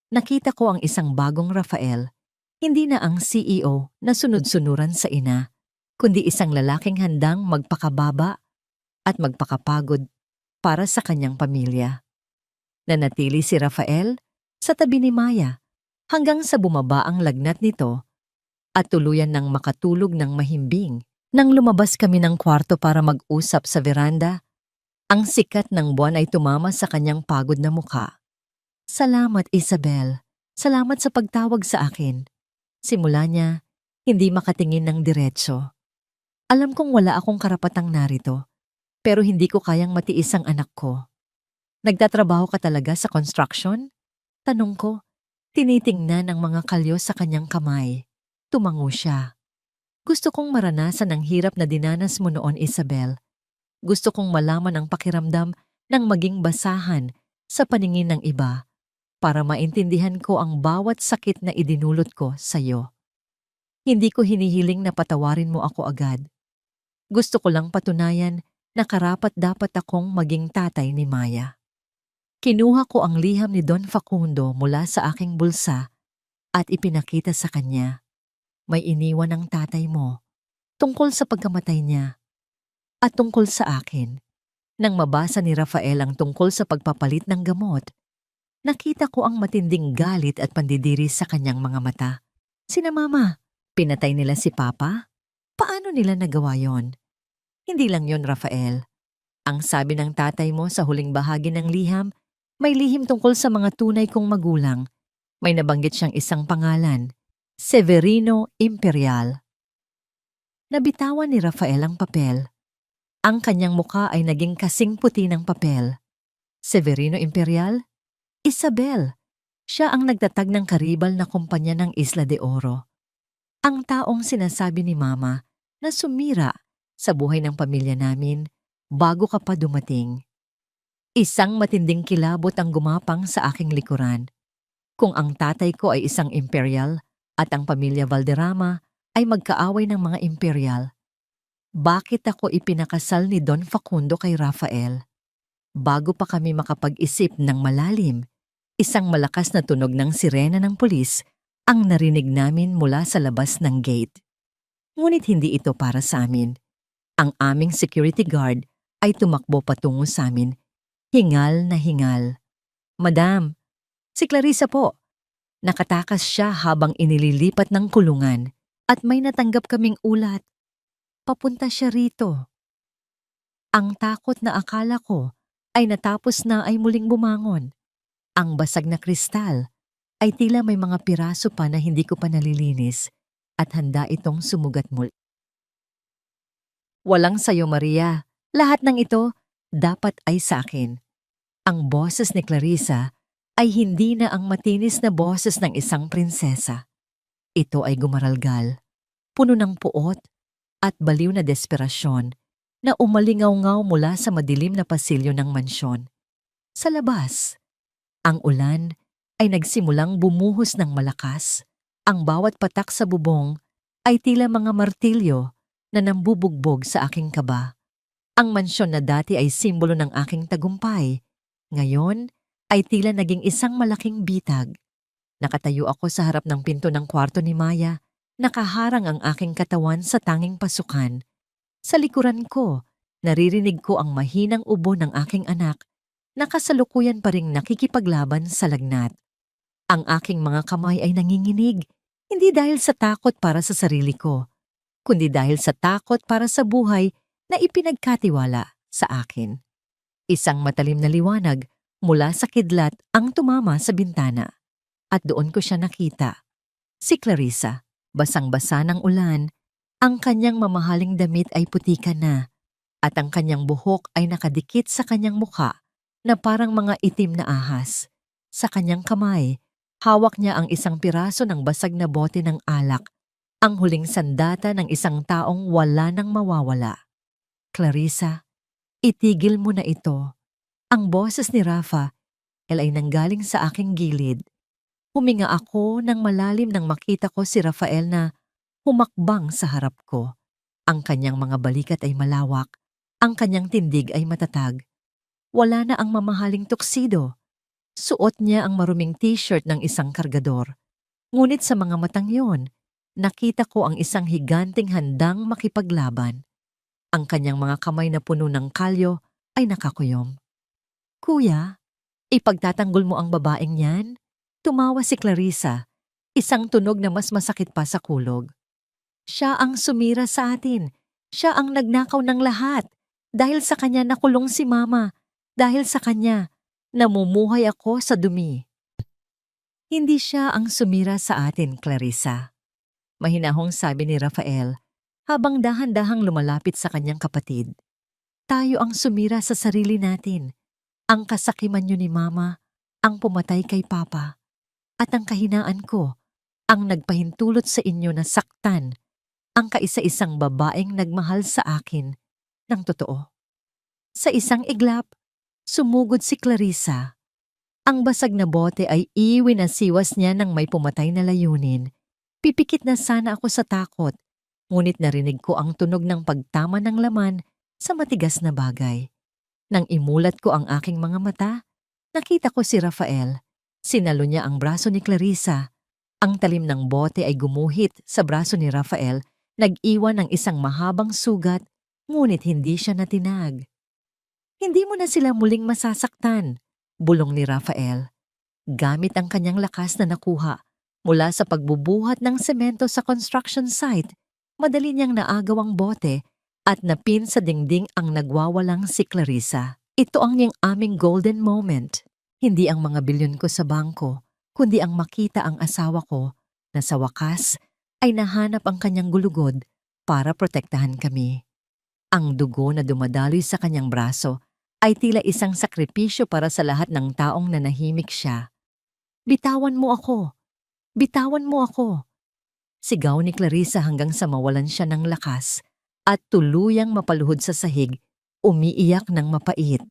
Nakita ko ang isang bagong Rafael, hindi na ang CEO na sunod-sunuran sa ina, kundi isang lalaking handang magpakababa at magpakapagod para sa kanyang pamilya. Nanatili si Rafael sa tabi ni Maya hanggang sa bumaba ang lagnat nito at tuluyan ng makatulog ng mahimbing. Nang lumabas kami ng kwarto para mag-usap sa veranda, ang sikat ng buwan ay tumama sa kanyang pagod na mukha. Salamat, Isabel. Salamat sa pagtawag sa akin. Simula niya, hindi makatingin ng diretso. Alam kong wala akong karapatang narito, pero hindi ko kayang matiis ang anak ko. Nagtatrabaho ka talaga sa construction? Tanong ko, tinitingnan ang mga kalyo sa kanyang kamay. Tumango siya. Gusto kong maranasan ang hirap na dinanas mo noon, Isabel. Gusto kong malaman ang pakiramdam ng maging basahan sa paningin ng iba para maintindihan ko ang bawat sakit na idinulot ko sa iyo. Hindi ko hinihiling na patawarin mo ako agad. Gusto ko lang patunayan na karapat-dapat akong maging tatay ni Maya. Kinuha ko ang liham ni Don Facundo mula sa aking bulsa at ipinakita sa kanya. May iniwan ang tatay mo tungkol sa pagkamatay niya at tungkol sa akin. Nang mabasa ni Rafael ang tungkol sa pagpapalit ng gamot, nakita ko ang matinding galit at pandidiri sa kanyang mga mata. Sina Mama, pinatay nila si Papa? Paano nila nagawa yon? Hindi lang yon, Rafael. Ang sabi ng tatay mo sa huling bahagi ng liham, may lihim tungkol sa mga tunay kong magulang. May nabanggit siyang isang pangalan, Severino Imperial. Nabitawan ni Rafael ang papel. Ang kanyang muka ay naging kasing puti ng papel. Severino Imperial? Isabel. Siya ang nagtatag ng karibal na kumpanya ng Isla de Oro. Ang taong sinasabi ni Mama na sumira sa buhay ng pamilya namin bago ka pa dumating. Isang matinding kilabot ang gumapang sa aking likuran. Kung ang tatay ko ay isang imperial at ang pamilya Valderrama ay magkaaway ng mga imperial, bakit ako ipinakasal ni Don Facundo kay Rafael? Bago pa kami makapag-isip ng malalim, isang malakas na tunog ng sirena ng pulis ang narinig namin mula sa labas ng gate. Ngunit hindi ito para sa amin. Ang aming security guard ay tumakbo patungo sa amin, hingal na hingal. Madam, si Clarissa po. Nakatakas siya habang inililipat ng kulungan at may natanggap kaming ulat. Papunta siya rito. Ang takot na akala ko ay natapos na ay muling bumangon. Ang basag na kristal ay tila may mga piraso pa na hindi ko pa nalilinis at handa itong sumugat muli. Walang sayo, Maria. Lahat ng ito dapat ay sa akin. Ang boses ni Clarissa ay hindi na ang matinis na boses ng isang prinsesa. Ito ay gumaralgal, puno ng puot at baliw na desperasyon na umalingaw-ngaw mula sa madilim na pasilyo ng mansyon. Sa labas, ang ulan ay nagsimulang bumuhos ng malakas. Ang bawat patak sa bubong ay tila mga martilyo na nambubugbog sa aking kaba. Ang mansyon na dati ay simbolo ng aking tagumpay, ngayon ay tila naging isang malaking bitag. Nakatayo ako sa harap ng pinto ng kwarto ni Maya, nakaharang ang aking katawan sa tanging pasukan. Sa likuran ko, naririnig ko ang mahinang ubo ng aking anak na kasalukuyan pa ring nakikipaglaban sa lagnat. Ang aking mga kamay ay nanginginig, hindi dahil sa takot para sa sarili ko, kundi dahil sa takot para sa buhay na ipinagkatiwala sa akin. Isang matalim na liwanag mula sa kidlat ang tumama sa bintana at doon ko siya nakita. Si Clarissa, basang-basa ng ulan, ang kanyang mamahaling damit ay putika na at ang kanyang buhok ay nakadikit sa kanyang muka na parang mga itim na ahas. Sa kanyang kamay, hawak niya ang isang piraso ng basag na bote ng alak, ang huling sandata ng isang taong wala nang mawawala. Clarissa, itigil mo na ito. Ang boses ni Rafa ay nanggaling sa aking gilid. Huminga ako ng malalim nang makita ko si Rafael na humakbang sa harap ko. Ang kanyang mga balikat ay malawak, ang kanyang tindig ay matatag. Wala na ang mamahaling tuksido. Suot niya ang maruming t-shirt ng isang kargador. Ngunit sa mga matang yon, nakita ko ang isang higanting handang makipaglaban. Ang kanyang mga kamay na puno ng kalyo ay nakakuyom. Kuya, ipagtatanggol mo ang babaeng yan? Tumawa si Clarissa, isang tunog na mas masakit pa sa kulog. Siya ang sumira sa atin. Siya ang nagnakaw ng lahat. Dahil sa kanya nakulong si Mama. Dahil sa kanya, namumuhay ako sa dumi. Hindi siya ang sumira sa atin, Clarissa. Mahinahong sabi ni Rafael habang dahan-dahang lumalapit sa kanyang kapatid. Tayo ang sumira sa sarili natin. Ang kasakiman niyo ni Mama, ang pumatay kay Papa, at ang kahinaan ko, ang nagpahintulot sa inyo na saktan ang kaisa-isang babaeng nagmahal sa akin ng totoo. Sa isang iglap, sumugod si Clarissa. Ang basag na bote ay iwinasiwas niya ng may pumatay na layunin. Pipikit na sana ako sa takot, ngunit narinig ko ang tunog ng pagtama ng laman sa matigas na bagay. Nang imulat ko ang aking mga mata, nakita ko si Rafael. Sinalo niya ang braso ni Clarissa. Ang talim ng bote ay gumuhit sa braso ni Rafael, nag-iwan ng isang mahabang sugat, ngunit hindi siya natinag. Hindi mo na sila muling masasaktan, bulong ni Rafael. Gamit ang kanyang lakas na nakuha mula sa pagbubuhat ng semento sa construction site, madali niyang naagaw ang bote at napin sa dingding ang nagwawalang si Clarissa. Ito ang niyang aming golden moment. Hindi ang mga bilyon ko sa bangko, kundi ang makita ang asawa ko na sa wakas ay nahanap ang kanyang gulugod para protektahan kami. Ang dugo na dumadaloy sa kanyang braso ay tila isang sakripisyo para sa lahat ng taong nanahimik siya. Bitawan mo ako! Bitawan mo ako! Sigaw ni Clarissa hanggang sa mawalan siya ng lakas at tuluyang mapaluhod sa sahig, umiiyak ng mapait.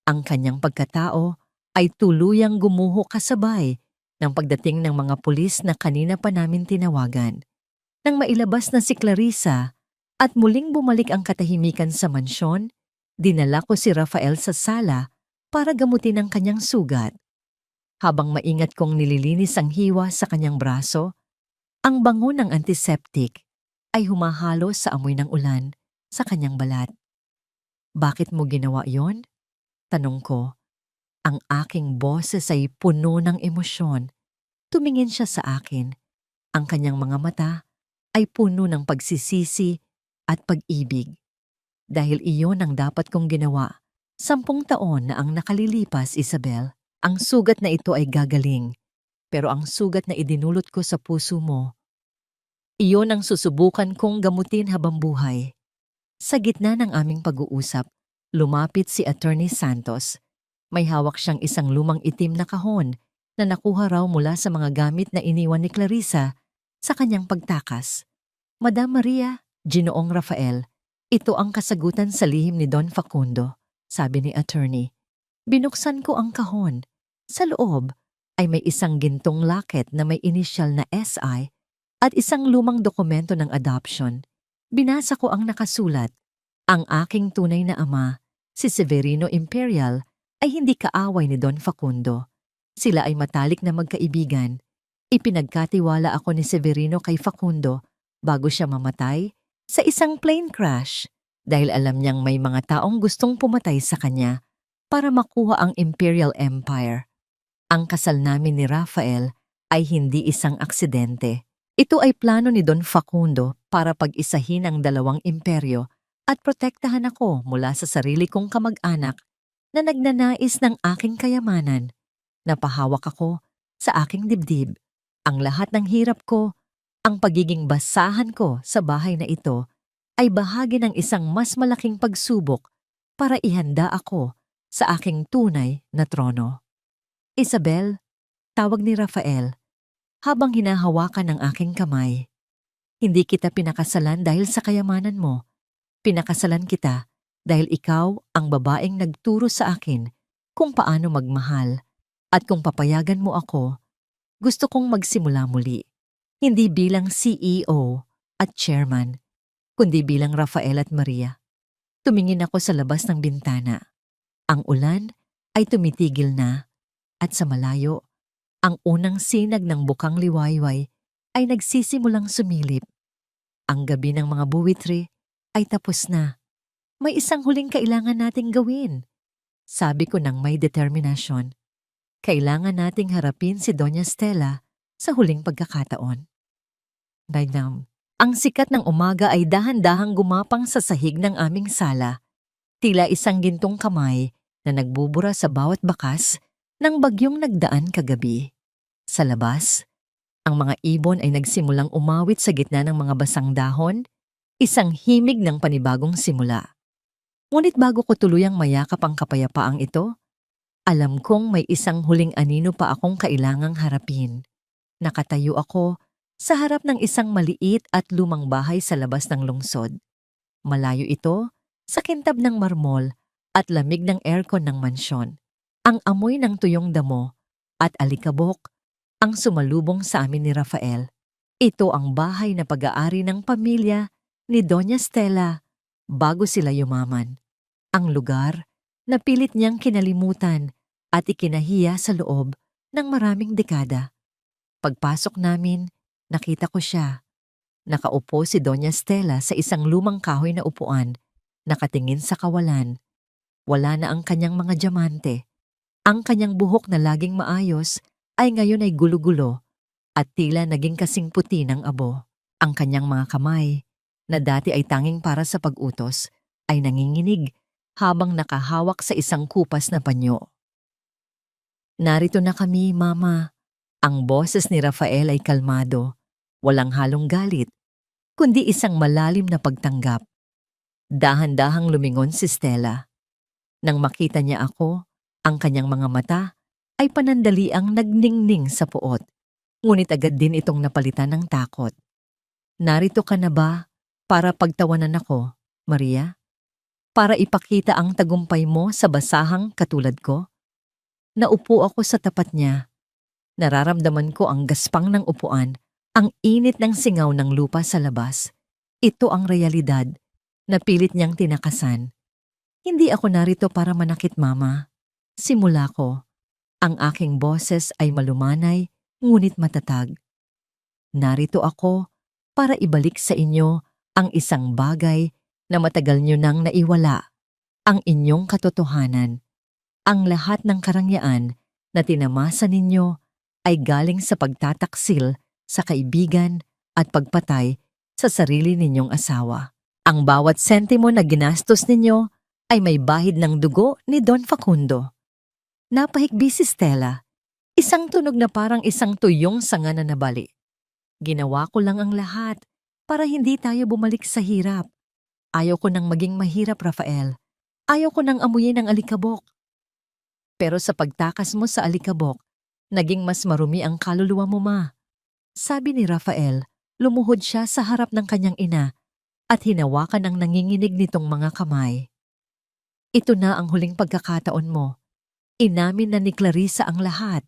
Ang kanyang pagkatao ay tuluyang gumuho kasabay ng pagdating ng mga pulis na kanina pa namin tinawagan. Nang mailabas na si Clarissa at muling bumalik ang katahimikan sa mansyon, dinala ko si Rafael sa sala para gamutin ang kanyang sugat. Habang maingat kong nililinis ang hiwa sa kanyang braso, ang bango ng antiseptic ay humahalo sa amoy ng ulan sa kanyang balat. Bakit mo ginawa yon? Tanong ko. Ang aking boses ay puno ng emosyon. Tumingin siya sa akin. Ang kanyang mga mata ay puno ng pagsisisi at pag-ibig. Dahil iyon ang dapat kong ginawa. 10 taon na ang nakalilipas, Isabel. Ang sugat na ito ay gagaling. Pero ang sugat na idinulot ko sa puso mo, iyon ang susubukan kong gamutin habang buhay. Sa gitna ng aming pag-uusap, lumapit si Attorney Santos. May hawak siyang isang lumang itim na kahon na nakuha raw mula sa mga gamit na iniwan ni Clarissa sa kanyang pagtakas. Madam Maria, Ginoong Rafael, ito ang kasagutan sa lihim ni Don Facundo, sabi ni Attorney. Binuksan ko ang kahon. Sa loob ay may isang gintong locket na may inisyal na SI at isang lumang dokumento ng adoption. Binasa ko ang nakasulat. Ang aking tunay na ama, si Severino Imperial, ay hindi kaaway ni Don Facundo. Sila ay matalik na magkaibigan. Ipinagkatiwala ako ni Severino kay Facundo bago siya mamatay sa isang plane crash dahil alam niyang may mga taong gustong pumatay sa kanya para makuha ang Imperial Empire. Ang kasal namin ni Rafael ay hindi isang aksidente. Ito ay plano ni Don Facundo para pag-isahin ang dalawang imperyo at protektahan ako mula sa sarili kong kamag-anak na nagnanais ng aking kayamanan. Napahawak ako sa aking dibdib. Ang lahat ng hirap ko, ang pagiging basahan ko sa bahay na ito ay bahagi ng isang mas malaking pagsubok para ihanda ako sa aking tunay na trono. Isabel, tawag ni Rafael, habang hinahawakan ng aking kamay. Hindi kita pinakasalan dahil sa kayamanan mo. Pinakasalan kita dahil ikaw ang babaeng nagturo sa akin kung paano magmahal at kung papayagan mo ako, gusto kong magsimula muli. Hindi bilang CEO at chairman, kundi bilang Rafael at Maria. Tumingin ako sa labas ng bintana. Ang ulan ay tumitigil na at sa malayo, ang unang sinag ng bukang liwayway ay nagsisimulang sumilip. Ang gabi ng mga buwitre ay tapos na. May isang huling kailangan nating gawin. Sabi ko ng may determinasyon. Kailangan nating harapin si Doña Stella sa huling pagkakataon. Nainam, ang sikat ng umaga ay dahan-dahang gumapang sa sahig ng aming sala. Tila isang gintong kamay na nagbubura sa bawat bakas ng bagyong nagdaan kagabi. Sa labas, ang mga ibon ay nagsimulang umawit sa gitna ng mga basang dahon, isang himig ng panibagong simula. Ngunit bago ko tuluyang mayakap ang kapayapaang ito, alam kong may isang huling anino pa akong kailangang harapin. Nakatayo ako sa harap ng isang maliit at lumang bahay sa labas ng lungsod. Malayo ito sa kintab ng marmol at lamig ng aircon ng mansyon. Ang amoy ng tuyong damo at alikabok ang sumalubong sa amin ni Rafael. Ito ang bahay na pag-aari ng pamilya ni Doña Stella bago sila yumaman. Ang lugar na pilit niyang kinalimutan at ikinahiya sa loob ng maraming dekada. Pagpasok namin, nakita ko siya. Nakaupo si Doña Stella sa isang lumang kahoy na upuan, nakatingin sa kawalan. Wala na ang kanyang mga diamante. Ang kanyang buhok na laging maayos ay ngayon ay gulo-gulo at tila naging kasing puti ng abo. Ang kanyang mga kamay, na dati ay tanging para sa pag-utos, ay nanginginig habang nakahawak sa isang kupas na panyo. Narito na kami, Mama. Ang boses ni Rafael ay kalmado, walang halong galit, kundi isang malalim na pagtanggap. Dahan-dahang lumingon si Stella. Nang makita niya ako, ang kanyang mga mata ay panandaliang nagningning sa puot, ngunit agad din itong napalitan ng takot. Narito ka na ba para pagtawanan ako, Maria? Para ipakita ang tagumpay mo sa basahang katulad ko? Naupo ako sa tapat niya. Nararamdaman ko ang gaspang ng upuan, ang init ng singaw ng lupa sa labas. Ito ang realidad na pilit niyang tinakasan. Hindi ako narito para manakit, Mama. Simula ko, ang aking boses ay malumanay ngunit matatag. Narito ako para ibalik sa inyo ang isang bagay na matagal nyo nang naiwala, ang inyong katotohanan. Ang lahat ng karangyaan na tinamasa ninyo ay galing sa pagtataksil sa kaibigan at pagpatay sa sarili ninyong asawa. Ang bawat sentimo na ginastos ninyo ay may bahid ng dugo ni Don Facundo. Napahikbi si Stella, isang tunog na parang isang tuyong sanga na nabali. Ginawa ko lang ang lahat para hindi tayo bumalik sa hirap. Ayaw ko nang maging mahirap, Rafael. Ayaw ko nang amuyin ng alikabok. Pero sa pagtakas mo sa alikabok, naging mas marumi ang kaluluwa mo, Ma. Sabi ni Rafael, lumuhod siya sa harap ng kanyang ina at hinawakan ang nanginginig nitong mga kamay. Ito na ang huling pagkakataon mo. Inamin na ni Clarissa ang lahat.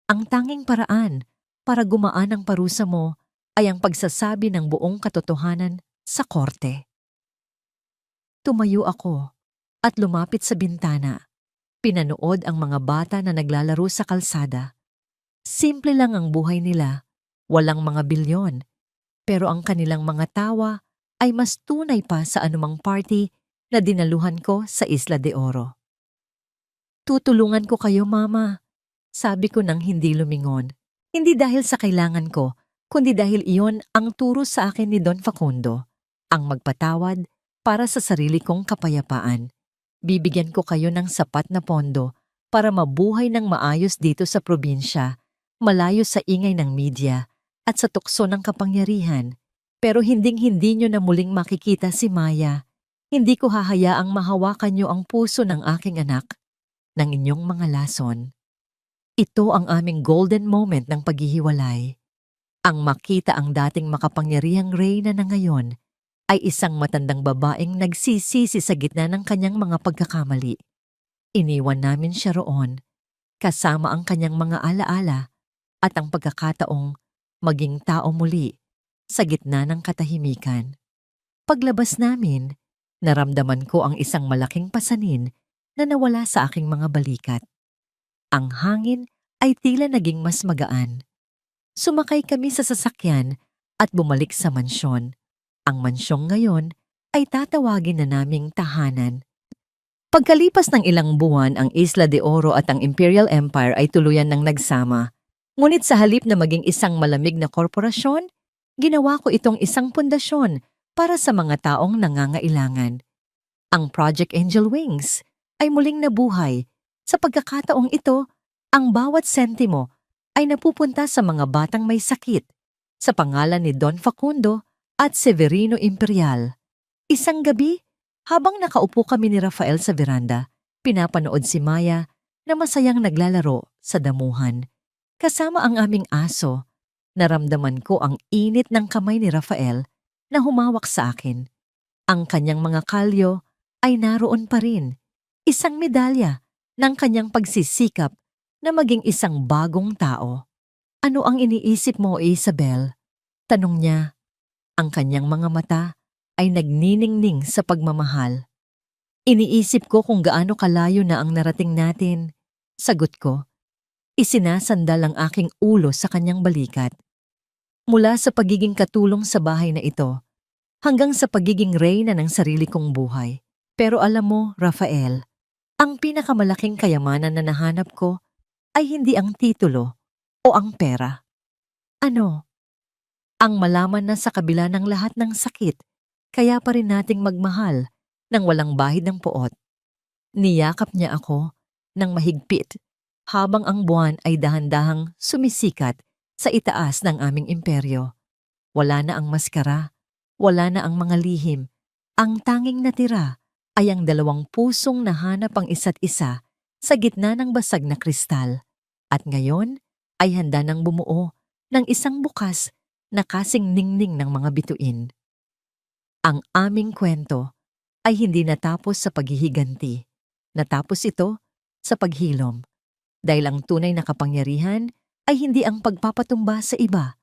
Ang tanging paraan para gumaan ang parusa mo ay ang pagsasabi ng buong katotohanan sa korte. Tumayo ako at lumapit sa bintana. Pinanood ang mga bata na naglalaro sa kalsada. Simple lang ang buhay nila, walang mga bilyon. Pero ang kanilang mga tawa ay mas tunay pa sa anumang party na dinaluhan ko sa Isla de Oro. Tutulungan ko kayo, Mama. Sabi ko nang hindi lumingon. Hindi dahil sa kailangan ko, kundi dahil iyon ang turo sa akin ni Don Facundo. Ang magpatawad para sa sarili kong kapayapaan. Bibigyan ko kayo ng sapat na pondo para mabuhay ng maayos dito sa probinsya, malayo sa ingay ng media at sa tukso ng kapangyarihan. Pero hinding-hindi nyo na muling makikita si Maya. Hindi ko hahayaang mahawakan nyo ang puso ng aking anak, ng inyong mga lason. Ito ang aming golden moment ng paghihiwalay. Ang makita ang dating makapangyarihang reyna na ngayon ay isang matandang babaeng nagsisisi sa gitna ng kanyang mga pagkakamali. Iniwan namin siya roon, kasama ang kanyang mga alaala at ang pagkakataong maging tao muli sa gitna ng katahimikan. Paglabas namin, naramdaman ko ang isang malaking pasanin na nawala sa aking mga balikat. Ang hangin ay tila naging mas magaan. Sumakay kami sa sasakyan at bumalik sa mansyon. Ang mansyong ngayon ay tatawagin na naming tahanan. Pagkalipas ng ilang buwan, ang Isla de Oro at ang Imperial Empire ay tuluyan ng nagsama. Ngunit sa halip na maging isang malamig na korporasyon, ginawa ko itong isang pundasyon para sa mga taong nangangailangan. Ang Project Angel Wings ay muling nabuhay. Sa pagkakataong ito, ang bawat sentimo ay napupunta sa mga batang may sakit sa pangalan ni Don Facundo at Severino Imperial. Isang gabi, habang nakaupo kami ni Rafael sa veranda, pinapanood si Maya na masayang naglalaro sa damuhan. Kasama ang aming aso, naramdaman ko ang init ng kamay ni Rafael na humawak sa akin. Ang kanyang mga kalyo ay naroon pa rin, isang medalya ng kanyang pagsisikap na maging isang bagong tao. Ano ang iniisip mo, Isabel? Tanong niya. Ang kanyang mga mata ay nagniningning sa pagmamahal. Iniisip ko kung gaano kalayo na ang narating natin. Sagot ko. Isinasandal ang aking ulo sa kanyang balikat. Mula sa pagiging katulong sa bahay na ito, hanggang sa pagiging reyna ng sarili kong buhay. Pero alam mo, Rafael, Ang pinakamalaking kayamanan na nahanap ko ay hindi ang titulo o ang pera. Ano? Ang malaman na sa kabila ng lahat ng sakit, kaya pa rin nating magmahal nang walang bahid ng poot. Niyakap niya ako ng mahigpit habang ang buwan ay dahan-dahang sumisikat sa itaas ng aming imperyo. Wala na ang maskara, wala na ang mga lihim. Ang tanging natira ay ang dalawang pusong nahanap ang isa't isa sa gitna ng basag na kristal. At ngayon ay handa nang bumuo ng isang bukas na kasing ningning ng mga bituin. Ang aming kwento ay hindi natapos sa paghihiganti. Natapos ito sa paghilom. Dahil ang tunay na kapangyarihan ay hindi ang pagpapatumba sa iba,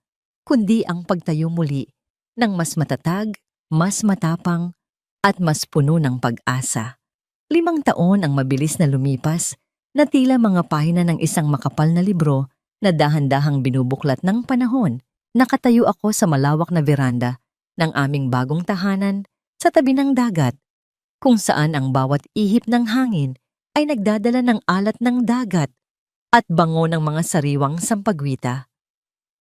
kundi ang pagtayo muli ng mas matatag, mas matapang, at mas puno ng pag-asa. 5 taon ang mabilis na lumipas na tila mga pahina ng isang makapal na libro na dahan-dahang binubuklat ng panahon. Nakatayo ako sa malawak na veranda ng aming bagong tahanan sa tabi ng dagat, kung saan ang bawat ihip ng hangin ay nagdadala ng alat ng dagat at bango ng mga sariwang sampagwita.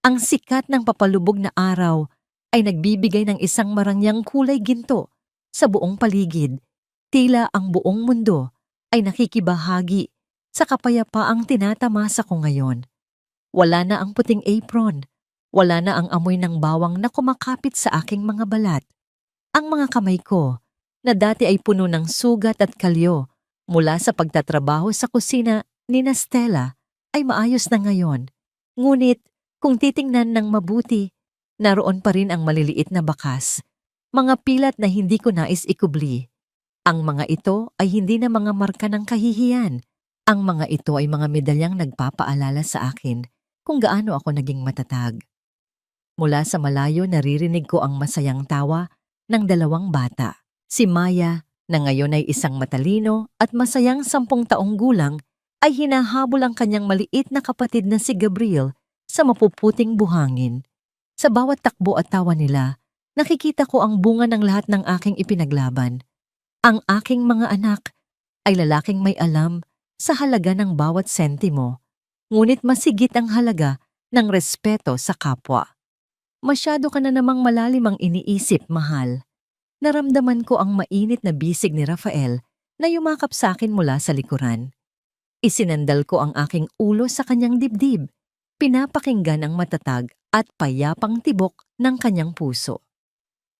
Ang sikat ng papalubog na araw ay nagbibigay ng isang marangyang kulay ginto sa buong paligid. Tila ang buong mundo ay nakikibahagi sa kapayapaang tinatamasa ko ngayon. Wala na ang puting apron, wala na ang amoy ng bawang na kumakapit sa aking mga balat. Ang mga kamay ko, na dati ay puno ng sugat at kalyo mula sa pagtatrabaho sa kusina ni Stella, ay maayos na ngayon. Ngunit kung titingnan ng mabuti, naroon pa rin ang maliliit na bakas, mga pilat na hindi ko nais ikubli. Ang mga ito ay hindi na mga marka ng kahihiyan. Ang mga ito ay mga medalyang nagpapaalala sa akin kung gaano ako naging matatag. Mula sa malayo naririnig ko ang masayang tawa ng 2 bata. Si Maya, na ngayon ay isang matalino at masayang 10 taong gulang, ay hinahabol ang kanyang maliit na kapatid na si Gabriel sa mapuputing buhangin. Sa bawat takbo at tawa nila, nakikita ko ang bunga ng lahat ng aking ipinaglaban. Ang aking mga anak ay lalaking may alam sa halaga ng bawat sentimo, ngunit masigit ang halaga ng respeto sa kapwa. Masyado ka na namang malalim ang iniisip, mahal. Naramdaman ko ang mainit na bisig ni Rafael na yumakap sa akin mula sa likuran. Isinandal ko ang aking ulo sa kanyang dibdib, pinapakinggan ang matatag at payapang tibok ng kanyang puso.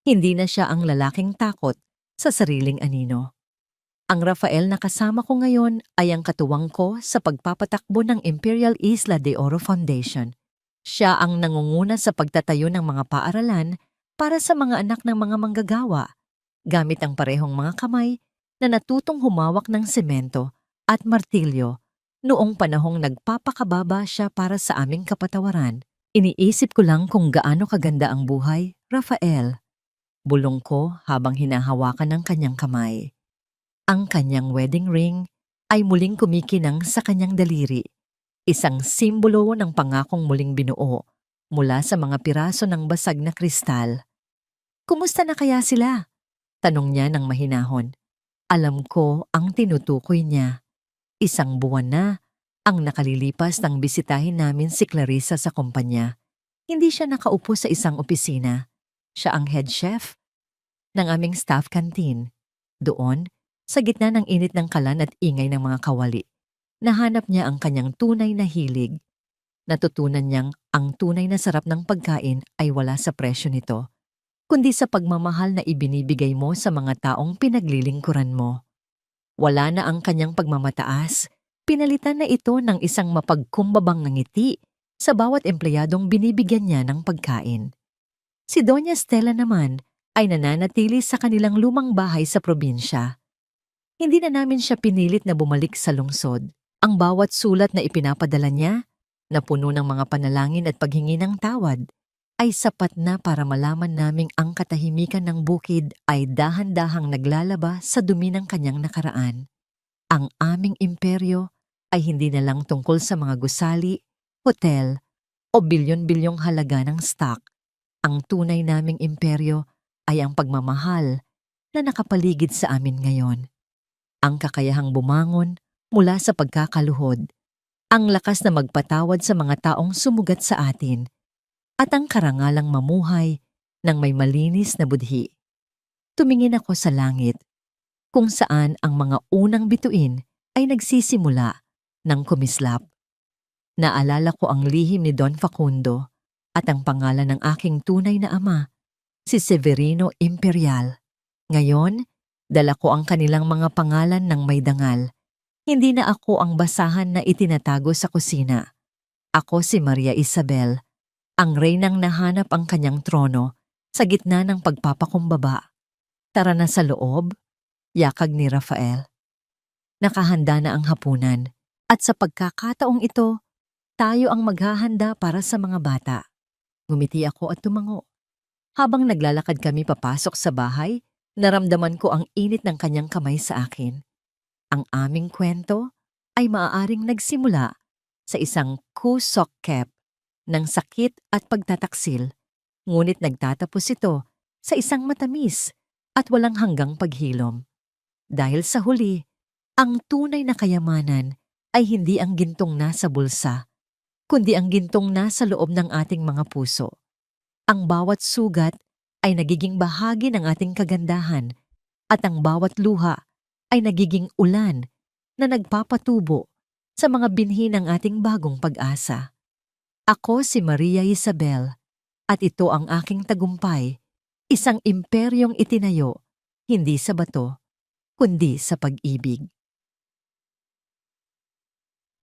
Hindi na siya ang lalaking takot sa sariling anino. Ang Rafael na kasama ko ngayon ay ang katuwang ko sa pagpapatakbo ng Imperial Isla de Oro Foundation. Siya ang nangunguna sa pagtatayo ng mga paaralan para sa mga anak ng mga manggagawa, gamit ang parehong mga kamay na natutong humawak ng semento at martilyo noong panahong nagpapakababa siya para sa aming kapatawaran. Iniisip ko lang kung gaano kaganda ang buhay, Rafael. Bulong ko habang hinahawakan ng kanyang kamay. Ang kanyang wedding ring ay muling kumikinang sa kanyang daliri, isang simbolo ng pangakong muling binuo mula sa mga piraso ng basag na kristal. Kumusta na kaya sila? Tanong niya ng mahinahon. Alam ko ang tinutukoy niya. 1 buwan na ang nakalilipas nang bisitahin namin si Clarissa sa kumpanya. Hindi siya nakaupo sa isang opisina. Siya ang head chef ng aming staff canteen. Doon, sa gitna ng init ng kalan at ingay ng mga kawali, nahanap niya ang kanyang tunay na hilig. Natutunan niyang ang tunay na sarap ng pagkain ay wala sa presyo nito, kundi sa pagmamahal na ibinibigay mo sa mga taong pinaglilingkuran mo. Wala na ang kanyang pagmamataas, pinalitan na ito ng isang mapagkumbabang na ngiti sa bawat empleyadong binibigyan niya ng pagkain. Si Doña Stella naman ay nananatili sa kanilang lumang bahay sa probinsya. Hindi na namin siya pinilit na bumalik sa lungsod. Ang bawat sulat na ipinapadala niya, na puno ng mga panalangin at paghingi ng tawad, ay sapat na para malaman naming ang katahimikan ng bukid ay dahan-dahang naglalaba sa dumi ng kanyang nakaraan. Ang aming imperyo ay hindi na lang tungkol sa mga gusali, hotel, o bilyon-bilyong halaga ng stock. Ang tunay naming imperyo ay ang pagmamahal na nakapaligid sa amin ngayon. Ang kakayahang bumangon mula sa pagkakaluhod, ang lakas na magpatawad sa mga taong sumugat sa atin, at ang karangalang mamuhay ng may malinis na budhi. Tumingin ako sa langit, kung saan ang mga unang bituin ay nagsisimula ng kumislap. Naalala ko ang lihim ni Don Facundo at ang pangalan ng aking tunay na ama, si Severino Imperial. Ngayon, dala ko ang kanilang mga pangalan ng may dangal. Hindi na ako ang basahan na itinatago sa kusina. Ako si Maria Isabel, ang reynang nahanap ang kanyang trono sa gitna ng pagpapakumbaba. Tara na sa loob, yakag ni Rafael. Nakahanda na ang hapunan, at sa pagkakataong ito, tayo ang maghahanda para sa mga bata. Ngumiti ako at tumango. Habang naglalakad kami papasok sa bahay, naramdaman ko ang init ng kanyang kamay sa akin. Ang aming kwento ay maaaring nagsimula sa isang kusok-kep ng sakit at pagtataksil, ngunit nagtatapos ito sa isang matamis at walang hanggang paghilom. Dahil sa huli, ang tunay na kayamanan ay hindi ang gintong nasa bulsa, kundi ang gintong nasa loob ng ating mga puso. Ang bawat sugat ay nagiging bahagi ng ating kagandahan, at ang bawat luha ay nagiging ulan na nagpapatubo sa mga binhi ng ating bagong pag-asa. Ako si Maria Isabel, at ito ang aking tagumpay, isang imperyong itinayo, hindi sa bato, kundi sa pag-ibig.